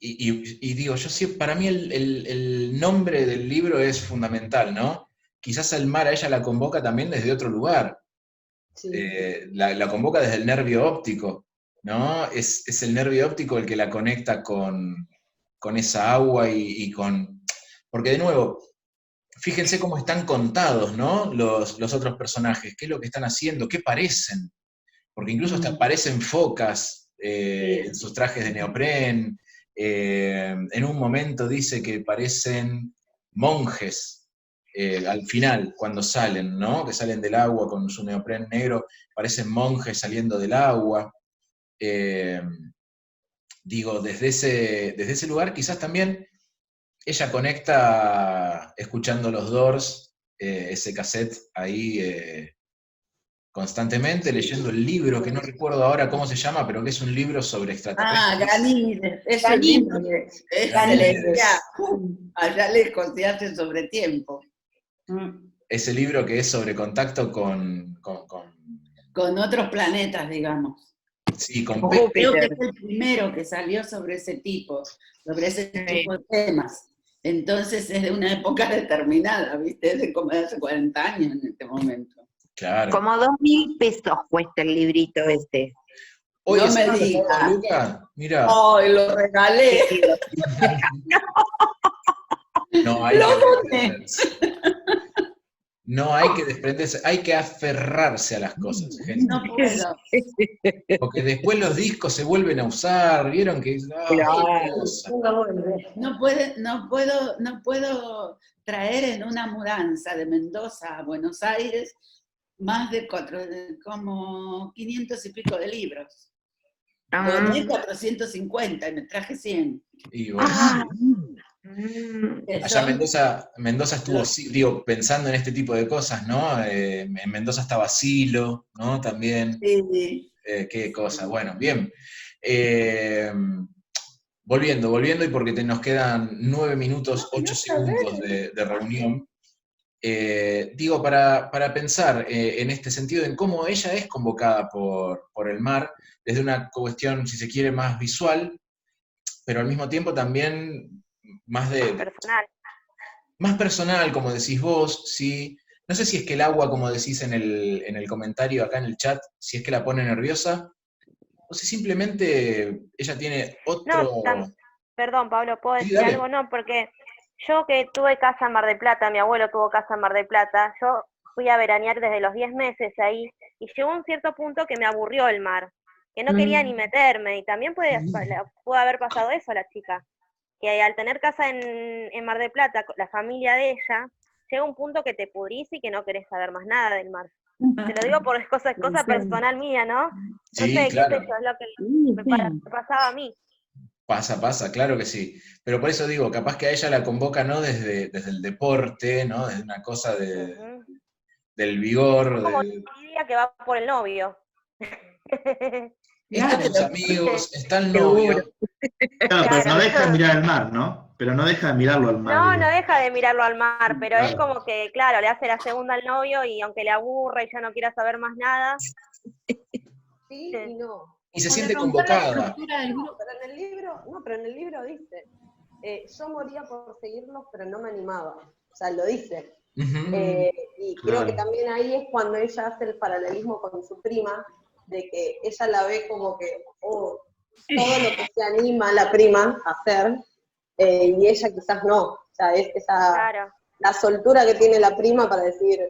y digo, yo sí, para mí el nombre del libro es fundamental, ¿no? Quizás el mar a ella la convoca también desde otro lugar. Sí. La convoca desde el nervio óptico, ¿no? Es el nervio óptico el que la conecta con esa agua y con... Porque de nuevo, fíjense cómo están contados, ¿no? Los otros personajes, qué es lo que están haciendo, qué parecen. Porque incluso hasta parecen focas en sus trajes de neopren. En un momento dice que parecen monjes al final, cuando salen, ¿no? Que salen del agua con su neopren negro, parecen monjes saliendo del agua. Digo, desde ese lugar quizás también ella conecta escuchando los Doors, ese cassette ahí constantemente, leyendo el libro, que no recuerdo ahora cómo se llama, pero que es un libro sobre extraterrestres. Ganímedes, es un libro que se leía allá lejos de hace sobre tiempo. Ese libro que es sobre contacto con otros planetas, digamos. Sí, con Creo que es el primero que salió sobre ese tipo de temas. Entonces es de una época determinada, ¿viste? Es de como de hace 40 años en este momento. Claro. Como 2.000 pesos cuesta el librito este. Hoy no es me digas. Luca, mira. ¡Ay, lo regalé! No hay Lo que doné. desprenderse. No hay que desprenderse, hay que aferrarse a las cosas, gente. No puedo. Porque después los discos se vuelven a usar, ¿vieron? Que No puedo traer en una mudanza de Mendoza a Buenos Aires más de como 500 y pico de libros. Doné 450 y me traje 100. Y bueno, allá Mendoza estuvo, digo, pensando en este tipo de cosas, ¿no? En Mendoza estaba Silo, ¿no? También. Sí. Qué cosa. Bueno, bien. Volviendo, y porque nos quedan 9 minutos, 8 segundos de reunión, digo, para pensar en este sentido, en cómo ella es convocada por el mar, desde una cuestión, si se quiere, más visual, pero al mismo tiempo también más personal, como decís vos, ¿sí? No sé si es que el agua, como decís en el comentario acá en el chat, si es que la pone nerviosa, o si simplemente ella tiene otro... No, perdón, Pablo, ¿puedo Sí, decir dale. algo? No, porque yo que tuve casa en Mar del Plata, mi abuelo tuvo casa en Mar del Plata, yo fui a veranear desde los 10 meses ahí, y llegó un cierto punto que me aburrió el mar, que no quería ni meterme, y también pudo haber pasado eso a la chica, que al tener casa en Mar del Plata, la familia de ella, llega un punto que te pudrís y que no querés saber más nada del mar. Te lo digo por cosa personal mía, ¿no? No Sí, sé, claro. qué sé yo, es lo que me pasaba a mí. Pasa, claro que sí. Pero por eso digo, capaz que a ella la convoca no desde el deporte, ¿no? Desde una cosa del vigor. Como diría que va por el novio. Están tus amigos, está el novio. Claro, pero no deja de mirar el mar, ¿no? Pero no deja de mirarlo al mar. No deja de mirarlo al mar, pero es como que, claro, le hace la segunda al novio y aunque le aburre y ya no quiera saber más nada. Sí y no. Y se siente convocada. Pero en el libro dice, yo moría por seguirlos, pero no me animaba. O sea, lo dice. Y creo que también ahí es cuando ella hace el paralelismo con su prima, de que ella la ve como que todo lo que se anima la prima a hacer, y ella quizás no. O sea, es la soltura que tiene la prima para decir,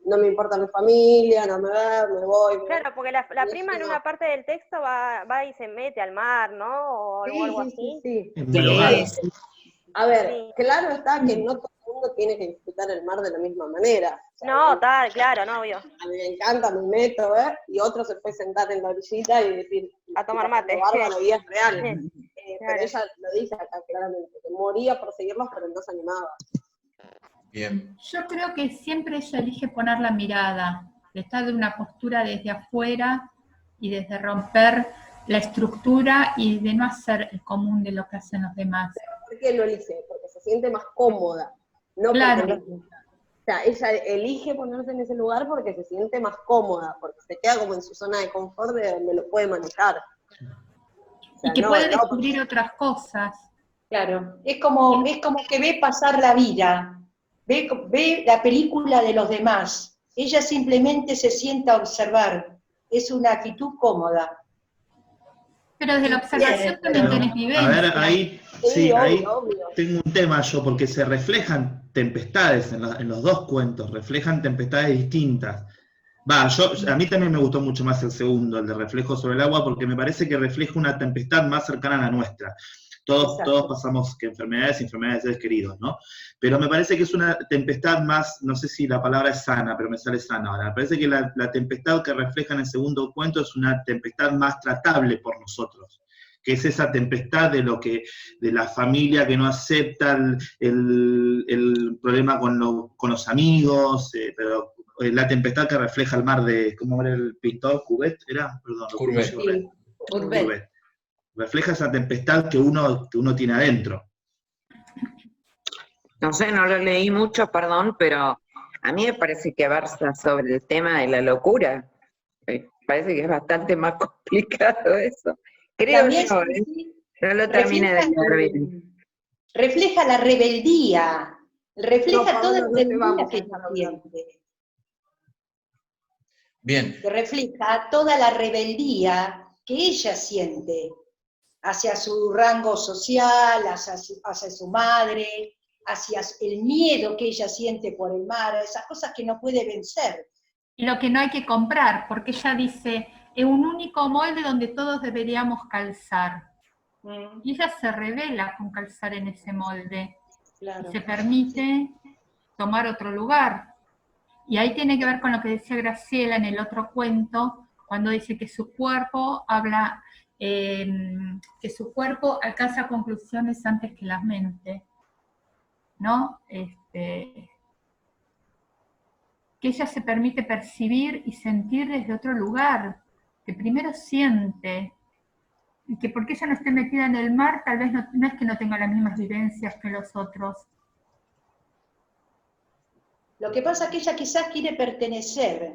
no me importa mi familia, no me voy. Claro, porque la prima en una parte del texto va y se mete al mar, ¿no? O algo así. Sí. Sí. A ver, claro está que no todo el mundo tiene que disfrutar el mar de la misma manera. O sea, No, claro, no, obvio. A mí me encanta, me meto, y otro se puede sentar en la orillita y decir, a tomar mate. Bárbaro, y es real. Claro. Pero ella lo dice acá claramente, que moría por seguirlos, pero no se animaba. Bien. Yo creo que siempre ella elige poner la mirada, de estar de una postura desde afuera y desde romper la estructura y de no hacer el común de lo que hacen los demás. ¿Por qué lo elige? Porque se siente más cómoda. No claro. O sea, ella elige ponerse en ese lugar porque se siente más cómoda, porque se queda como en su zona de confort de donde lo puede manejar. O sea, y que puede descubrir otras cosas. Claro, es como que ve pasar la vida. Ve la película de los demás. Ella simplemente se sienta a observar. Es una actitud cómoda. Pero desde la observación también Pero, tenés vivencia. a ver, ahí, Sí, sí, ahí obvio. tengo un tema yo, porque se reflejan tempestades en los dos cuentos, reflejan tempestades distintas. A mí también me gustó mucho más el segundo, el de Reflejo sobre el agua, porque me parece que refleja una tempestad más cercana a la nuestra. Todos pasamos que enfermedades de seres queridos, ¿no? Pero me parece que es una tempestad más, no sé si la palabra es sana, pero me sale sana ahora. Me parece que la tempestad que refleja en el segundo cuento es una tempestad más tratable por nosotros, que es esa tempestad de la familia que no acepta el problema con los amigos, pero la tempestad que refleja el mar de, ¿cómo era el pintor? ¿Courbet era? Perdón, Courbet. Courbet. Refleja esa tempestad que uno tiene adentro. No sé, no lo leí mucho, perdón, pero a mí me parece que versa sobre el tema de la locura. Parece que es bastante más complicado eso. Creo También, yo, no lo terminé de leer bien. refleja la rebeldía, refleja No, toda Paola, la no te rebeldía vamos a que ella dejar hablar. siente. Bien, Que refleja toda la rebeldía que ella siente hacia su rango social, hacia su madre, hacia el miedo que ella siente por el mar, esas cosas que no puede vencer. Y lo que no hay que comprar, porque ella dice, es un único molde donde todos deberíamos calzar. Y ella se revela con calzar en ese molde. Claro. Y se permite tomar otro lugar. Y ahí tiene que ver con lo que decía Graciela en el otro cuento, cuando dice que su cuerpo habla, que su cuerpo alcanza conclusiones antes que la mente, ¿no? Que ella se permite percibir y sentir desde otro lugar, que primero siente, y que porque ella no esté metida en el mar, tal vez no es que no tenga las mismas vivencias que los otros. Lo que pasa es que ella quizás quiere pertenecer,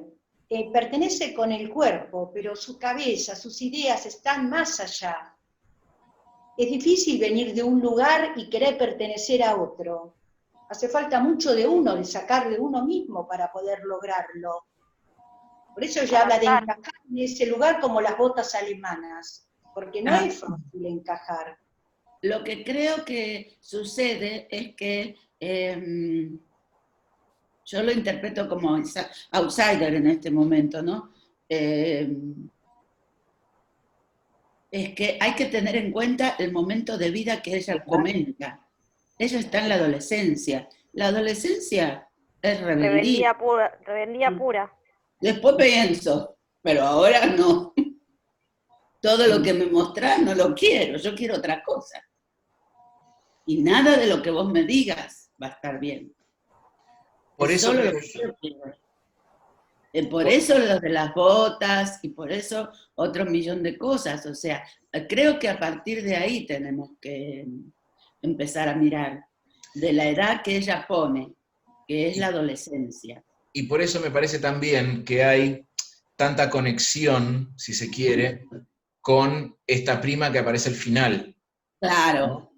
pertenece con el cuerpo, pero su cabeza, sus ideas están más allá. Es difícil venir de un lugar y querer pertenecer a otro. Hace falta mucho de uno, de sacar de uno mismo para poder lograrlo. Por eso ella habla de encajar en ese lugar como las botas alemanas, porque no es fácil encajar. Lo que creo que sucede es que yo lo interpreto como outsider en este momento, ¿no? Es que hay que tener en cuenta el momento de vida que ella comenta. Ella está en la adolescencia. La adolescencia es rebeldía. Rebeldía pura. Después pienso, pero ahora no. Todo lo que me mostrás no lo quiero, yo quiero otra cosa. Y nada de lo que vos me digas va a estar bien. por eso Solo creo lo que yo quiero. Por eso lo de las botas y por eso otro millón de cosas. O sea, creo que a partir de ahí tenemos que empezar a mirar de la edad que ella pone, que es la adolescencia. Y por eso me parece también que hay tanta conexión, si se quiere, con esta prima que aparece al final. Claro,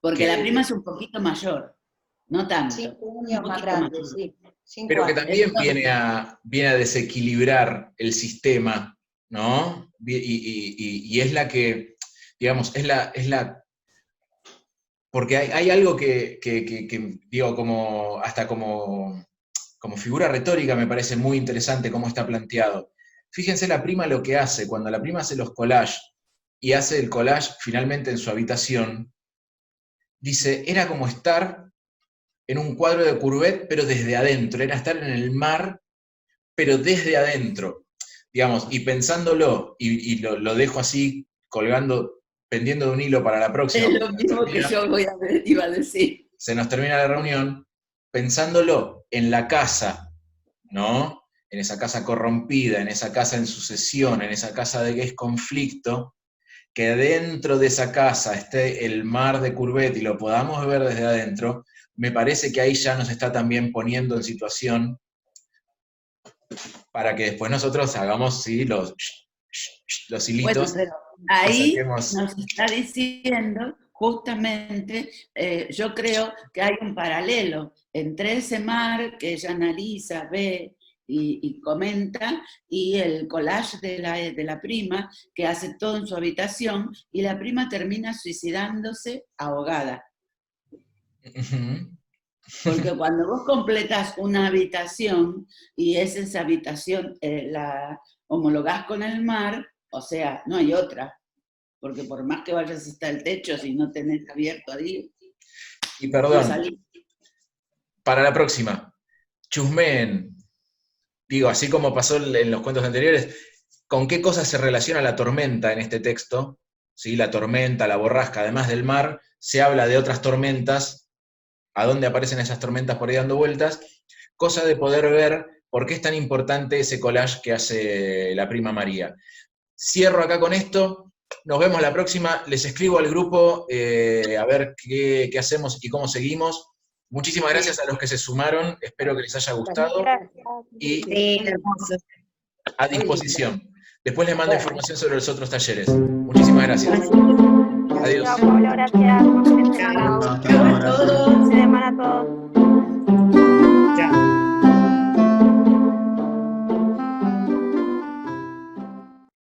porque Que- la prima es un poquito mayor, no tanto. 5 años un más poquito grande, mayor. sí. 5 Pero que años. también viene a desequilibrar el sistema, ¿no? Y es la que, digamos, es la porque hay algo que digo, como hasta como figura retórica me parece muy interesante cómo está planteado. Fíjense la prima lo que hace, cuando la prima hace los collages, y hace el collage finalmente en su habitación, dice, era como estar en un cuadro de Courbet, pero desde adentro, era estar en el mar, pero desde adentro, digamos, y pensándolo, y lo dejo así, colgando, pendiendo de un hilo para la próxima. Es lo mismo que yo iba a decir. Se nos termina la reunión, pensándolo en la casa, ¿no? En esa casa corrompida, en esa casa en sucesión, en esa casa de que es conflicto, que dentro de esa casa esté el mar de Courbet y lo podamos ver desde adentro, me parece que ahí ya nos está también poniendo en situación para que después nosotros hagamos ¿sí? los hilitos. Bueno, pero ahí saquemos... nos está diciendo, justamente, yo creo que hay un paralelo entre ese mar que ella analiza, ve y comenta, y el collage de la prima, que hace todo en su habitación, y la prima termina suicidándose ahogada. Porque cuando vos completás una habitación, y es esa habitación, la homologás con el mar, o sea, no hay otra. Porque por más que vayas hasta el techo, si no tenés abierto ahí, Y perdón, no salís. para la próxima, chusmeen, digo, así como pasó en los cuentos anteriores, ¿con qué cosas se relaciona la tormenta en este texto? ¿Sí? La tormenta, la borrasca, además del mar, se habla de otras tormentas, a dónde aparecen esas tormentas por ahí dando vueltas, cosa de poder ver por qué es tan importante ese collage que hace la prima María. Cierro acá con esto, nos vemos la próxima, les escribo al grupo a ver qué hacemos y cómo seguimos. Muchísimas gracias a los que se sumaron, espero que les haya gustado y Sí, hermoso. a disposición. Después les mando información sobre los otros talleres. Muchísimas gracias. Adiós. Chao, Pablo, gracias. Buen fin de semana. Chao a todos. Buen fin de semana a todos.